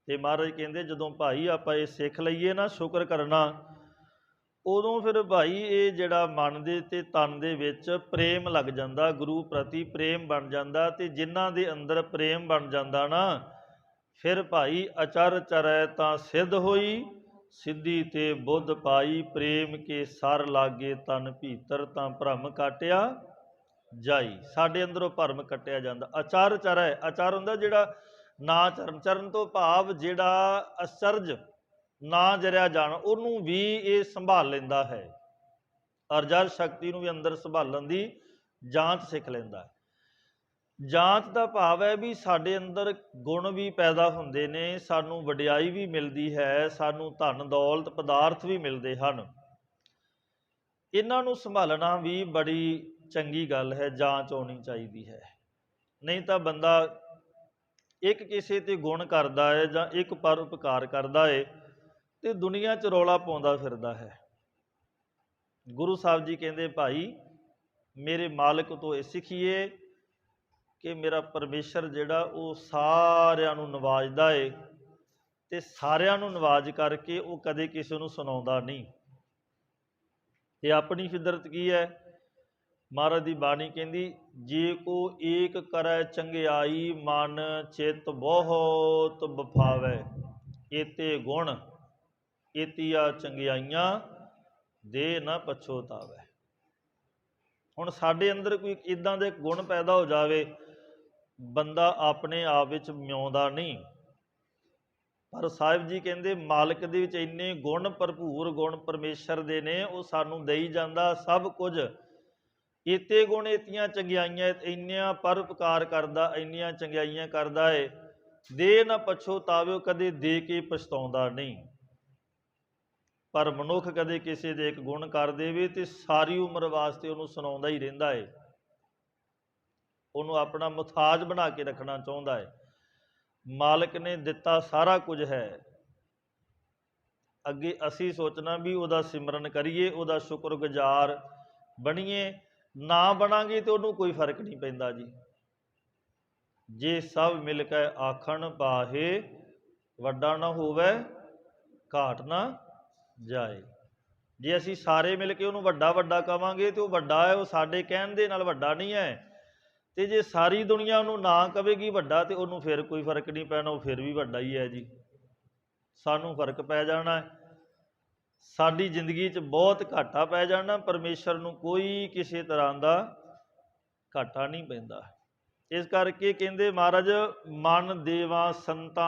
ਤੇ ਮਹਾਰਾਜ ਕਹਿੰਦੇ ਜਦੋਂ ਭਾਈ ਆਪਾਂ ਇਹ ਸਿੱਖ ਲਈਏ ਨਾ ਸ਼ੁਕਰ ਕਰਨਾ, ਉਦੋਂ ਫਿਰ ਭਾਈ ਇਹ ਜਿਹੜਾ ਮਨ ਦੇ ਤੇ ਤਨ ਦੇ ਵਿੱਚ ਪ੍ਰੇਮ ਲੱਗ ਜਾਂਦਾ, ਗੁਰੂ ਪ੍ਰਤੀ ਪ੍ਰੇਮ ਬਣ ਜਾਂਦਾ। ਤੇ ਜਿਨ੍ਹਾਂ ਦੇ ਅੰਦਰ ਪ੍ਰੇਮ ਬਣ ਜਾਂਦਾ ਨਾ, ਫਿਰ ਭਾਈ ਅਚਰ ਚਰੈ ਤਾਂ ਸਿੱਧ ਹੋਈ, ਸਿੱਧੀ ਤੇ ਬੁੱਧ ਪਾਈ, ਪ੍ਰੇਮ ਕੇ ਸਰ ਲਾਗੇ ਤਨ ਭੀਤਰ, ਤਾਂ ਭਰਮ ਕਾਟਿਆ ਜਾਈ। ਸਾਡੇ ਅੰਦਰੋਂ ਭਰਮ ਕੱਟਿਆ ਜਾਂਦਾ। ਅਚਰ ਚਰੈ, ਅਚਰ ਹੁੰਦਾ ਜਿਹੜਾ ਨਾ ਚਰਨ, ਚਰਨ ਤੋਂ ਭਾਵ ਜਿਹੜਾ ਅਚਰਜ ਨਾ ਜਰਿਆ ਜਾਣ, ਉਹਨੂੰ ਵੀ ਇਹ ਸੰਭਾਲ ਲੈਂਦਾ ਹੈ। ਅਰਜਾ ਸ਼ਕਤੀ ਨੂੰ ਵੀ ਅੰਦਰ ਸੰਭਾਲਣ ਦੀ ਜਾਂਚ ਸਿੱਖ ਲੈਂਦਾ। ਜਾਂਚ ਦਾ ਭਾਵ ਹੈ ਵੀ ਸਾਡੇ ਅੰਦਰ ਗੁਣ ਵੀ ਪੈਦਾ ਹੁੰਦੇ ਨੇ, ਸਾਨੂੰ ਵਡਿਆਈ ਵੀ ਮਿਲਦੀ ਹੈ, ਸਾਨੂੰ ਧਨ ਦੌਲਤ ਪਦਾਰਥ ਵੀ ਮਿਲਦੇ ਹਨ। ਇਹਨਾਂ ਨੂੰ ਸੰਭਾਲਣਾ ਵੀ ਬੜੀ ਚੰਗੀ ਗੱਲ ਹੈ, ਜਾਂਚ ਆਉਣੀ ਚਾਹੀਦੀ ਹੈ। ਨਹੀਂ ਤਾਂ ਬੰਦਾ ਇੱਕ ਕਿਸੇ ਤੇ ਗੁਣ ਕਰਦਾ ਹੈ ਜਾਂ ਇੱਕ ਪਰਉਪਕਾਰ ਕਰਦਾ ਹੈ ਤੇ ਦੁਨੀਆ 'ਚ ਰੌਲਾ ਪਾਉਂਦਾ ਫਿਰਦਾ ਹੈ। ਗੁਰੂ ਸਾਹਿਬ ਜੀ ਕਹਿੰਦੇ ਭਾਈ ਮੇਰੇ ਮਾਲਕ ਤੋਂ ਇਹ ਸਿੱਖੀਏ ਕਿ ਮੇਰਾ ਪਰਮੇਸ਼ਰ ਜਿਹੜਾ ਉਹ ਸਾਰਿਆਂ ਨੂੰ ਨਵਾਜ਼ਦਾ ਏ, ਤੇ ਸਾਰਿਆਂ ਨੂੰ ਨਵਾਜ਼ ਕਰਕੇ ਉਹ ਕਦੇ ਕਿਸੇ ਨੂੰ ਸੁਣਾਉਂਦਾ ਨਹੀਂ। ਤੇ ਆਪਣੀ ਫਿਦਰਤ ਕੀ ਹੈ? ਮਹਾਰਾਜ ਦੀ ਬਾਣੀ ਕਹਿੰਦੀ ਜੇ ਕੋ ਏਕ ਕਰੈ ਚੰਗਿਆਈ, ਮਨ ਚਿੱਤ ਬਹੁਤ ਬਫਾਵੈ, ਏਤੇ ਗੁਣ ਏਤੀਆ ਚੰਗਿਆਈਆਂ, ਦੇ ਨਾ ਪਛੋਤਾਵੈ। ਹੁਣ ਸਾਡੇ ਅੰਦਰ ਕੋਈ ਇੱਦਾਂ ਦੇ ਗੁਣ ਪੈਦਾ ਹੋ ਜਾਵੇ, ਬੰਦਾ ਆਪਣੇ ਆਪ ਵਿੱਚ ਮਿਆਉਂਦਾ ਨਹੀਂ, ਪਰ ਸਾਹਿਬ ਜੀ ਕਹਿੰਦੇ ਮਾਲਕ ਦੇ ਵਿੱਚ ਇੰਨੇ ਗੁਣ, ਭਰਪੂਰ ਗੁਣ ਪਰਮੇਸ਼ਰ ਦੇ ਨੇ, ਉਹ ਸਾਨੂੰ ਦੇਈ ਜਾਂਦਾ ਸਭ ਕੁਝ। ਏਤੇ ਗੁਣ ਏਤੀਆਂ ਚੰਗਿਆਈਆਂ, ਇੰਨੀਆਂ ਪਰਉਪਕਾਰ ਕਰਦਾ, ਇੰਨੀਆਂ ਚੰਗਿਆਈਆਂ ਕਰਦਾ ਏ, ਦੇ ਨਾ ਪਛੋਤਾਵਿਓ, ਕਦੇ ਦੇ ਕੇ ਪਛਤਾਉਂਦਾ ਨਹੀਂ। ਪਰ ਮਨੁੱਖ ਕਦੇ ਕਿਸੇ ਦੇ ਇੱਕ ਗੁਣ ਕਰ ਦੇਵੇ ਤੇ ਸਾਰੀ ਉਮਰ ਵਾਸਤੇ ਉਹਨੂੰ ਸੁਣਾਉਂਦਾ ਹੀ ਰਹਿੰਦਾ ਏ, ਉਹਨੂੰ ਆਪਣਾ ਮੁਥਾਜ ਬਣਾ ਕੇ ਰੱਖਣਾ ਚਾਹੁੰਦਾ ਹੈ। ਮਾਲਕ ਨੇ ਦਿੱਤਾ ਸਾਰਾ ਕੁਝ ਹੈ, ਅੱਗੇ ਅਸੀਂ ਸੋਚਣਾ ਵੀ ਉਹਦਾ ਸਿਮਰਨ ਕਰੀਏ, ਉਹਦਾ ਸ਼ੁਕਰਗੁਜ਼ਾਰ ਬਣੀਏ। ਨਾ ਬਣਾਂਗੇ ਤੇ ਉਹਨੂੰ ਕੋਈ ਫਰਕ ਨਹੀਂ ਪੈਂਦਾ ਜੀ। ਜੇ ਸਭ ਮਿਲ ਕੇ ਆਖਣ ਪਾਹੇ, ਵੱਡਾ ਨਾ ਹੋਵੇ ਘਾਟ ਨਾ ਜਾਏ। ਜੇ ਅਸੀਂ ਸਾਰੇ ਮਿਲ ਕੇ ਉਹਨੂੰ ਵੱਡਾ ਵੱਡਾ ਕਵਾਂਗੇ ਤੇ ਉਹ ਵੱਡਾ ਹੈ, ਉਹ ਸਾਡੇ ਕਹਿਣ ਦੇ ਨਾਲ ਵੱਡਾ ਨਹੀਂ ਹੈ। ਤੇ ਜੇ ਸਾਰੀ ਦੁਨੀਆ ਉਹਨੂੰ ਨਾ ਕਵੇਗੀ ਵੱਡਾ, ਤੇ ਉਹਨੂੰ ਫਿਰ ਕੋਈ ਫਰਕ ਨਹੀਂ ਪੈਣਾ, ਉਹ ਫਿਰ ਵੀ ਵੱਡਾ ਹੀ ਹੈ ਜੀ। ਸਾਨੂੰ ਫਰਕ ਪੈ ਜਾਣਾ, ਸਾਡੀ ਜ਼ਿੰਦਗੀ 'ਚ ਬਹੁਤ ਘਾਟਾ ਪੈ ਜਾਣਾ, ਪਰਮੇਸ਼ਰ ਨੂੰ ਕੋਈ ਕਿਸੇ ਤਰ੍ਹਾਂ ਦਾ ਘਾਟਾ ਨਹੀਂ ਪੈਂਦਾ। ਇਸ ਕਰਕੇ ਕਹਿੰਦੇ ਮਹਾਰਾਜ, ਮਨ ਦੇਵਾ ਸੰਤਾਂ,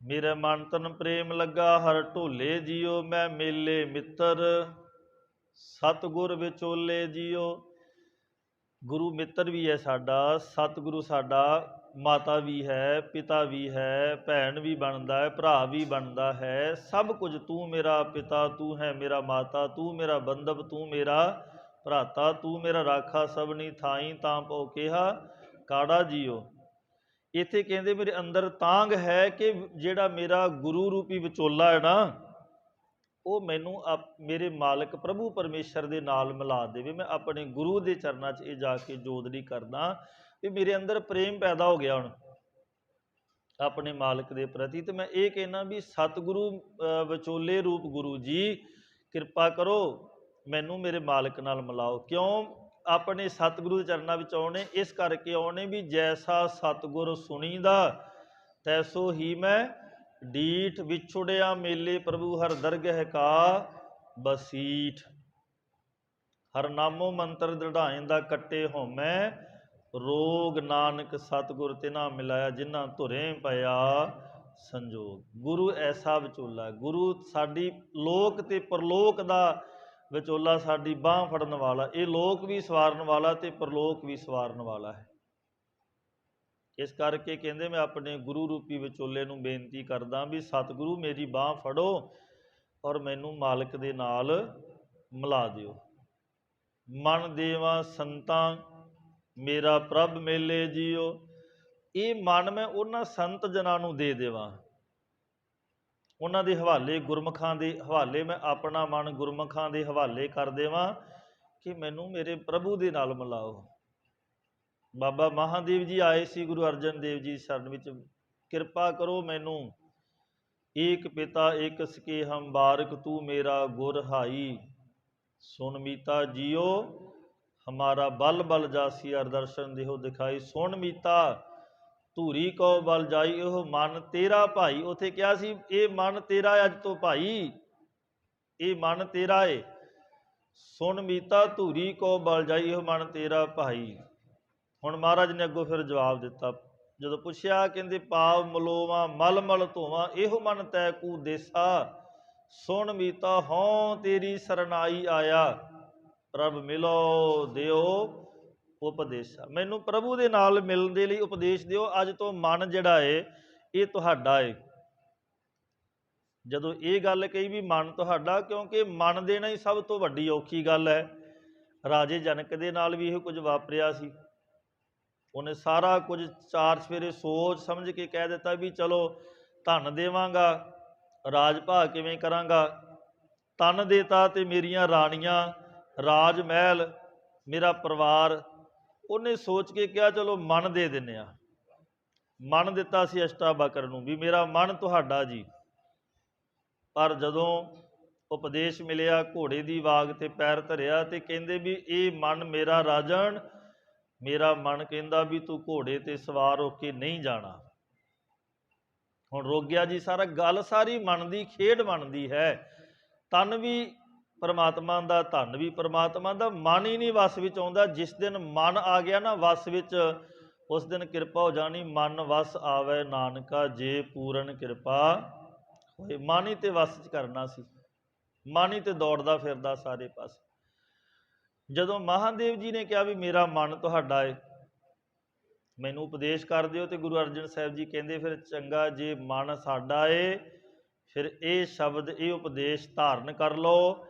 ਮੇਰੇ ਮਨ ਤਨ ਪ੍ਰੇਮ ਲੱਗਾ ਹਰ ਢੋਲੇ ਜੀਓ, ਮੈਂ ਮੇਲੇ ਮਿੱਤਰ ਸਤਿਗੁਰ ਵਿਚੋਲੇ ਜੀਓ। ਗੁਰੂ ਮਿੱਤਰ ਵੀ ਹੈ ਸਾਡਾ, ਸਤਿਗੁਰੂ ਸਾਡਾ ਮਾਤਾ ਵੀ ਹੈ, ਪਿਤਾ ਵੀ ਹੈ, ਭੈਣ ਵੀ ਬਣਦਾ ਹੈ, ਭਰਾ ਵੀ ਬਣਦਾ ਹੈ, ਸਭ ਕੁਝ। ਤੂੰ ਮੇਰਾ ਪਿਤਾ, ਤੂੰ ਹੈ ਮੇਰਾ ਮਾਤਾ, ਤੂੰ ਮੇਰਾ ਬੰਧਵ, ਤੂੰ ਮੇਰਾ ਭਰਾਤਾ, ਤੂੰ ਮੇਰਾ ਰਾਖਾ ਸਭਨੀ ਥਾਈ, ਤਾਂ ਪਉ ਕਿਹਾ ਕਾੜਾ ਜੀਓ। ਇੱਥੇ ਕਹਿੰਦੇ ਮੇਰੇ ਅੰਦਰ ਤਾਂਘ ਹੈ ਕਿ ਜਿਹੜਾ ਮੇਰਾ ਗੁਰੂ ਰੂਪੀ ਵਿਚੋਲਾ ਹੈ ਨਾ, ਉਹ ਮੈਨੂੰ ਮੇਰੇ ਮਾਲਕ ਪ੍ਰਭੂ ਪਰਮੇਸ਼ਰ ਦੇ ਨਾਲ ਮਿਲਾ ਦੇਵੇ। ਮੈਂ ਆਪਣੇ ਗੁਰੂ ਦੇ ਚਰਨਾਂ 'ਚ ਇਹ ਜਾ ਕੇ ਜੋਦੜੀ ਕਰਦਾ ਵੀ ਮੇਰੇ ਅੰਦਰ ਪ੍ਰੇਮ ਪੈਦਾ ਹੋ ਗਿਆ ਹੁਣ ਆਪਣੇ ਮਾਲਕ ਦੇ ਪ੍ਰਤੀ। ਤੇ ਮੈਂ ਇਹ ਕਹਿਣਾ ਵੀ ਸਤਿਗੁਰੂ ਵਿਚੋਲੇ ਰੂਪ ਗੁਰੂ ਜੀ, ਕਿਰਪਾ ਕਰੋ ਮੈਨੂੰ ਮੇਰੇ ਮਾਲਕ ਨਾਲ ਮਿਲਾਓ। ਕਿਉਂ ਆਪਣੇ ਸਤਿਗੁਰੂ ਦੇ ਚਰਨਾਂ ਵਿੱਚ ਆਉਣੇ? ਇਸ ਕਰਕੇ ਆਉਣੇ ਵੀ ਜੈਸਾ ਸਤਿਗੁਰ ਸੁਣੀਦਾ, ਤੈਸੋ ਹੀ ਮੈਂ ਡੀਠ, ਵਿਛੁੜਿਆ ਮੇਲੇ ਪ੍ਰਭੂ ਹਰ ਦਰਗਹਿ ਕਾ ਬਸੀਠ। ਹਰ ਨਾਮੋ ਮੰਤਰ ਦ੍ਰਿੜਾਇਂਦਾ, ਕੱਟੇ ਹੋਮੈ ਰੋਗ, ਨਾਨਕ ਸਤਿਗੁਰ ਤਿਨਾ ਮਿਲਾਇਆ, ਜਿਨ੍ਹਾਂ ਧੁਰੇ ਪਿਆ ਸੰਜੋਗ। ਗੁਰੂ ਐਸਾ ਵਿਚੋਲਾ, ਗੁਰੂ ਸਾਡੀ ਲੋਕ ਤੇ ਪਰਲੋਕ ਦਾ ਵਿਚੋਲਾ, ਸਾਡੀ ਬਾਂਹ ਫੜਨ ਵਾਲਾ। ਇਹ ਲੋਕ ਵੀ ਸਵਾਰਨ ਵਾਲਾ ਤੇ ਪਰਲੋਕ ਵੀ ਸਵਾਰਨ ਵਾਲਾ ਹੈ। ਇਸ ਕਰਕੇ ਕਹਿੰਦੇ ਮੈਂ ਆਪਣੇ ਗੁਰੂ ਰੂਪੀ ਵਿਚੋਲੇ ਨੂੰ ਬੇਨਤੀ ਕਰਦਾ ਵੀ ਸਤਿਗੁਰੂ ਮੇਰੀ ਬਾਂਹ ਫੜੋ ਔਰ ਮੈਨੂੰ ਮਾਲਕ ਦੇ ਨਾਲ ਮਿਲਾ ਦਿਓ। ਮਨ ਦੇਵਾ ਸੰਤਾਂ, ਮੇਰਾ ਪ੍ਰਭ ਮੇਲੇ ਜੀਓ। ਇਹ ਮਨ ਮੈਂ ਉਹਨਾਂ ਸੰਤ ਜਨਾਂ ਨੂੰ ਦੇ ਦੇਵਾਂ, ਉਹਨਾਂ ਦੇ ਹਵਾਲੇ, ਗੁਰਮੁਖਾਂ ਦੇ ਹਵਾਲੇ। ਮੈਂ ਆਪਣਾ ਮਨ ਗੁਰਮੁਖਾਂ ਦੇ ਹਵਾਲੇ ਕਰ ਦੇਵਾਂ ਕਿ ਮੈਨੂੰ ਮੇਰੇ ਪ੍ਰਭੂ ਦੇ ਨਾਲ ਮਿਲਾਓ। ਬਾਬਾ ਮਹਾਦੇਵ ਜੀ ਆਏ ਸੀ ਗੁਰੂ ਅਰਜਨ ਦੇਵ ਜੀ ਸ਼ਰਨ ਵਿੱਚ, ਕਿਰਪਾ ਕਰੋ ਮੈਨੂੰ। ਏਕ ਪਿਤਾ ਏਕ ਸਕੇ ਹਮ ਬਾਰਕ, ਤੂੰ ਮੇਰਾ ਗੁਰ ਹਾਈ, ਸੁਣ ਮੀਤਾ ਜੀਓ ਹਮਾਰਾ ਬਲ ਬਲ ਜਾਸੀ, ਅਰ ਦਰਸ਼ਨ ਦੇਹੋ ਦਿਖਾਈ। ਸੁਣ ਮੀਤਾ ਧੂਰੀ ਕੋ ਬਲ ਜਾਈ, ਇਹੋ ਮਨ ਤੇਰਾ ਭਾਈ। ਉੱਥੇ ਕਿਹਾ ਸੀ ਇਹ ਮਨ ਤੇਰਾ ਅੱਜ ਤੋਂ ਭਾਈ, ਇਹ ਮਨ ਤੇਰਾ ਏ। ਸੁਣ ਮੀਤਾ ਧੂਰੀ ਕੋ ਬਲ ਜਾਈ, ਇਹੋ ਮਨ ਤੇਰਾ ਭਾਈ। ਹੁਣ ਮਹਾਰਾਜ ਨੇ ਅੱਗੋਂ ਫਿਰ ਜਵਾਬ ਦਿੱਤਾ, ਜਦੋਂ ਪੁੱਛਿਆ, ਕਹਿੰਦੇ ਪਾਵ ਮਲੋਵਾ ਮਲ ਮਲ ਧੋਵਾਂ, ਇਹੋ ਮਨ ਤੈ ਕੂ ਦੇਸਾ। ਸੁਣ ਮੀਤਾ ਹੋਂ ਤੇਰੀ ਸਰਨਾਈ ਆਇਆ, ਪ੍ਰਭ ਮਿਲੋ ਦਿਓ ਉਪਦੇਸ਼ਾ। ਮੈਨੂੰ ਪ੍ਰਭੂ ਦੇ ਨਾਲ ਮਿਲਣ ਦੇ ਲਈ ਉਪਦੇਸ਼ ਦਿਓ। ਅੱਜ ਤੋਂ ਮਨ ਜਿਹੜਾ ਏ ਇਹ ਤੁਹਾਡਾ ਏ। ਜਦੋਂ ਇਹ ਗੱਲ ਕਹੀ ਵੀ ਮਨ ਤੁਹਾਡਾ, ਕਿਉਂਕਿ ਮਨ ਦੇਣਾ ਹੀ ਸਭ ਤੋਂ ਵੱਡੀ ਔਖੀ ਗੱਲ ਹੈ। ਰਾਜੇ ਜਨਕ ਦੇ ਨਾਲ ਵੀ ਇਹੋ ਕੁਝ ਵਾਪਰਿਆ ਸੀ। ਉਹਨੇ ਸਾਰਾ ਕੁਝ ਚਾਰ ਸਵੇਰੇ ਸੋਚ ਸਮਝ ਕੇ ਕਹਿ ਦਿੱਤਾ ਵੀ ਚਲੋ ਧਨ ਦੇਵਾਂਗਾ, ਰਾਜ ਭਾਗ ਕਿਵੇਂ ਕਰਾਂਗਾ। ਤਨ ਦੇਤਾ ਤੇ ਮੇਰੀਆਂ ਰਾਣੀਆਂ, ਰਾਜ ਮਹਿਲ, ਮੇਰਾ ਪਰਿਵਾਰ। ਉਹਨੇ ਸੋਚ ਕੇ ਕਿਹਾ ਚਲੋ ਮਨ ਦੇ ਦਿੰਦੇ ਹਾਂ। ਮਨ ਦਿੱਤਾ ਸੀ ਅਸ਼ਟਾਵਕਰ ਨੂੰ ਵੀ ਮੇਰਾ ਮਨ ਤੁਹਾਡਾ ਜੀ। ਪਰ ਜਦੋਂ ਉਪਦੇਸ਼ ਮਿਲਿਆ, ਘੋੜੇ ਦੀ ਵਾਗ ਤੇ ਪੈਰ ਧਰਿਆ ਤੇ ਕਹਿੰਦੇ ਵੀ ਇਹ ਮਨ ਮੇਰਾ ਰਾਜਨ, ਮੇਰਾ ਮਨ ਕਹਿੰਦਾ ਵੀ ਤੂੰ ਘੋੜੇ ਤੇ ਸਵਾਰ ਹੋ ਕੇ ਨਹੀਂ ਜਾਣਾ। ਹੁਣ ਰੁਕ ਗਿਆ ਜੀ ਸਾਰਾ। ਗੱਲ ਸਾਰੀ ਮਨ ਦੀ ਖੇਡ ਬਣਦੀ ਹੈ। ਤਨ ਵੀ ਪਰਮਾਤਮਾ ਦਾ, ਧਨ ਵੀ ਪਰਮਾਤਮਾ ਦਾ, ਮਨ ਹੀ ਨਹੀਂ ਵਸ ਵਿੱਚ ਆਉਂਦਾ। ਜਿਸ ਦਿਨ ਮਨ ਆ ਗਿਆ ਨਾ ਵਸ ਵਿੱਚ, ਉਸ ਦਿਨ ਕਿਰਪਾ ਹੋ ਜਾਣੀ। ਮਨ ਵਸ ਆਵੇ ਨਾਨਕਾ, ਜੇ ਪੂਰਨ ਕਿਰਪਾ ਹੋਏ। ਮਨ ਹੀ ਤੇ ਵਸ 'ਚ ਕਰਨਾ ਸੀ। ਮਨ ਹੀ ਤੇ ਦੌੜਦਾ ਫਿਰਦਾ ਸਾਰੇ ਪਾਸੇ। ਜਦੋਂ ਮਹਾਦੇਵ ਜੀ ਨੇ ਕਿਹਾ ਵੀ ਮੇਰਾ ਮਨ ਤੁਹਾਡਾ ਏ, ਮੈਨੂੰ ਉਪਦੇਸ਼ ਕਰ ਦਿਓ, ਤੇ ਗੁਰੂ ਅਰਜਨ ਸਾਹਿਬ ਜੀ ਕਹਿੰਦੇ ਫਿਰ ਚੰਗਾ, ਜੇ ਮਨ ਸਾਡਾ ਏ ਫਿਰ ਇਹ ਸ਼ਬਦ, ਇਹ ਉਪਦੇਸ਼ ਧਾਰਨ ਕਰ ਲਓ,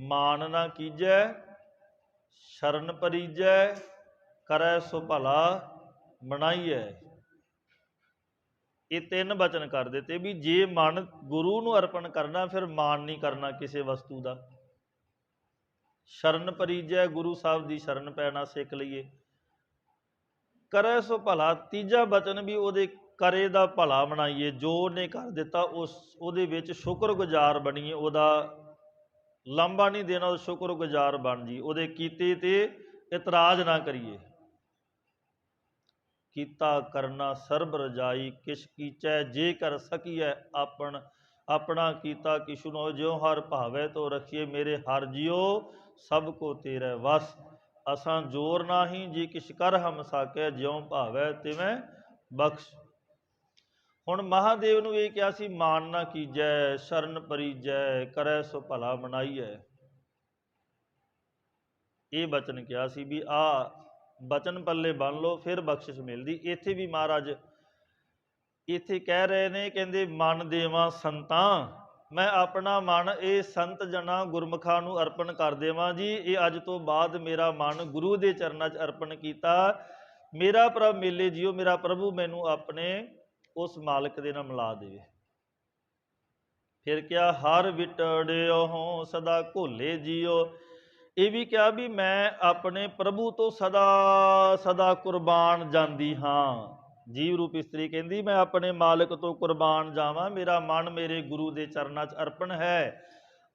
ਮਾਨ ਨਾ ਕੀਜੈ, ਸ਼ਰਨ ਪਰੀਜੈ, ਕਰੈ ਸੋ ਭਲਾ ਮਨਾਈਐ। ਇਹ ਤਿੰਨ ਬਚਨ ਕਰ ਦਿੱਤੇ ਵੀ ਜੇ ਮਨ ਗੁਰੂ ਨੂੰ ਅਰਪਣ ਕਰਨਾ ਫਿਰ ਮਾਨ ਨਹੀਂ ਕਰਨਾ ਕਿਸੇ ਵਸਤੂ ਦਾ। ਸ਼ਰਨ ਪਰੀਜੈ, ਗੁਰੂ ਸਾਹਿਬ ਦੀ ਸ਼ਰਨ ਪੈਣਾ ਸਿੱਖ ਲਈਏ। ਕਰੈ ਸੋ ਭਲਾ, ਤੀਜਾ ਬਚਨ ਵੀ ਉਹਦੇ ਕਰੇ ਦਾ ਭਲਾ ਬਣਾਈਏ, ਜੋ ਉਹਨੇ ਕਰ ਦਿੱਤਾ ਉਹਦੇ ਵਿੱਚ ਸ਼ੁਕਰਗੁਜ਼ਾਰ ਬਣੀਏ, ਉਹਦਾ ਲਾਂਭਾ ਨਹੀਂ ਦੇਣਾ, ਉਹ ਸ਼ੁਕਰਗੁਜ਼ਾਰ ਬਣ ਜੀ, ਉਹਦੇ ਕੀਤੇ ਤੇ ਇਤਰਾਜ਼ ਨਾ ਕਰੀਏ। ਕੀਤਾ ਕਰਨਾ ਸਰਬ ਰਜਾਈ, ਕਿਛ ਕੀਚੈ ਜੇ ਕਰ ਸਕੀਐ ਆਪਣ, ਆਪਣਾ ਕੀਤਾ ਕਿਛੁ ਨੋ, ਜਿਉ ਹਰ ਭਾਵੈ ਤੋ ਰਖੀਏ, ਮੇਰੇ ਹਰ ਜਿਉ ਸਭ ਕੋ ਤੇਰੇ ਵਸ, ਅਸਾਂ ਜੋਰ ਨਾਹੀ ਜੀ ਕਿਛ ਕਰ ਹਮ ਸਾਕੈ, ਜਿਉ ਭਾਵੈ ਤਿਵੇਂ ਬਖਸ਼। ਹੁਣ ਮਹਾਦੇਵ ਨੂੰ ਇਹ ਕਿਹਾ ਸੀ ਮਾਨ ਨਾ ਕੀਜੈ, ਸ਼ਰਨ ਪਰੀਜੈ, ਕਰੈ ਸੋ ਭਲਾ ਮਨਾਈਐ। ਇਹ ਬਚਨ ਕਿਹਾ ਸੀ ਵੀ ਆ ਬਚਨ ਪੱਲੇ ਬੰਨ ਲਓ ਫਿਰ ਬਖਸ਼ਿਸ਼ ਮਿਲਦੀ। ਇੱਥੇ ਵੀ ਮਹਾਰਾਜ ਇੱਥੇ ਕਹਿ ਰਹੇ ਨੇ, ਕਹਿੰਦੇ ਮਨ ਦੇਵਾਂ ਸੰਤਾਂ, ਮੈਂ ਆਪਣਾ ਮਨ ਇਹ ਸੰਤ ਜਨਾਂ ਗੁਰਮੁਖਾਂ ਨੂੰ ਅਰਪਣ ਕਰ ਦੇਵਾਂ ਜੀ। ਇਹ ਅੱਜ ਤੋਂ ਬਾਅਦ ਮੇਰਾ ਮਨ ਗੁਰੂ ਦੇ ਚਰਨਾਂ 'ਚ ਅਰਪਣ ਕੀਤਾ। ਮੇਰਾ ਪ੍ਰਭ ਮੇਲੇ ਜੀਓ, ਮੇਰਾ ਪ੍ਰਭੂ ਮੈਨੂੰ ਆਪਣੇ ਉਸ ਮਾਲਕ ਦੇ ਨਾਲ ਮਿਲਾ ਦੇਵੇ। ਫਿਰ ਕਿਹਾ ਹਰ ਵਿਟੜਿਓ ਸਦਾ ਘੋਲੇ ਜੀਓ। ਇਹ ਵੀ ਕਿਹਾ ਵੀ ਮੈਂ ਆਪਣੇ ਪ੍ਰਭੂ ਤੋਂ ਸਦਾ ਸਦਾ ਕੁਰਬਾਨ ਜਾਂਦੀ ਹਾਂ। ਜੀਵ ਰੂਪ ਇਸਤਰੀ ਕਹਿੰਦੀ ਮੈਂ ਆਪਣੇ ਮਾਲਕ ਤੋਂ ਕੁਰਬਾਨ ਜਾਵਾਂ, ਮੇਰਾ ਮਨ ਮੇਰੇ ਗੁਰੂ ਦੇ ਚਰਨਾਂ 'ਚ ਅਰਪਣ ਹੈ।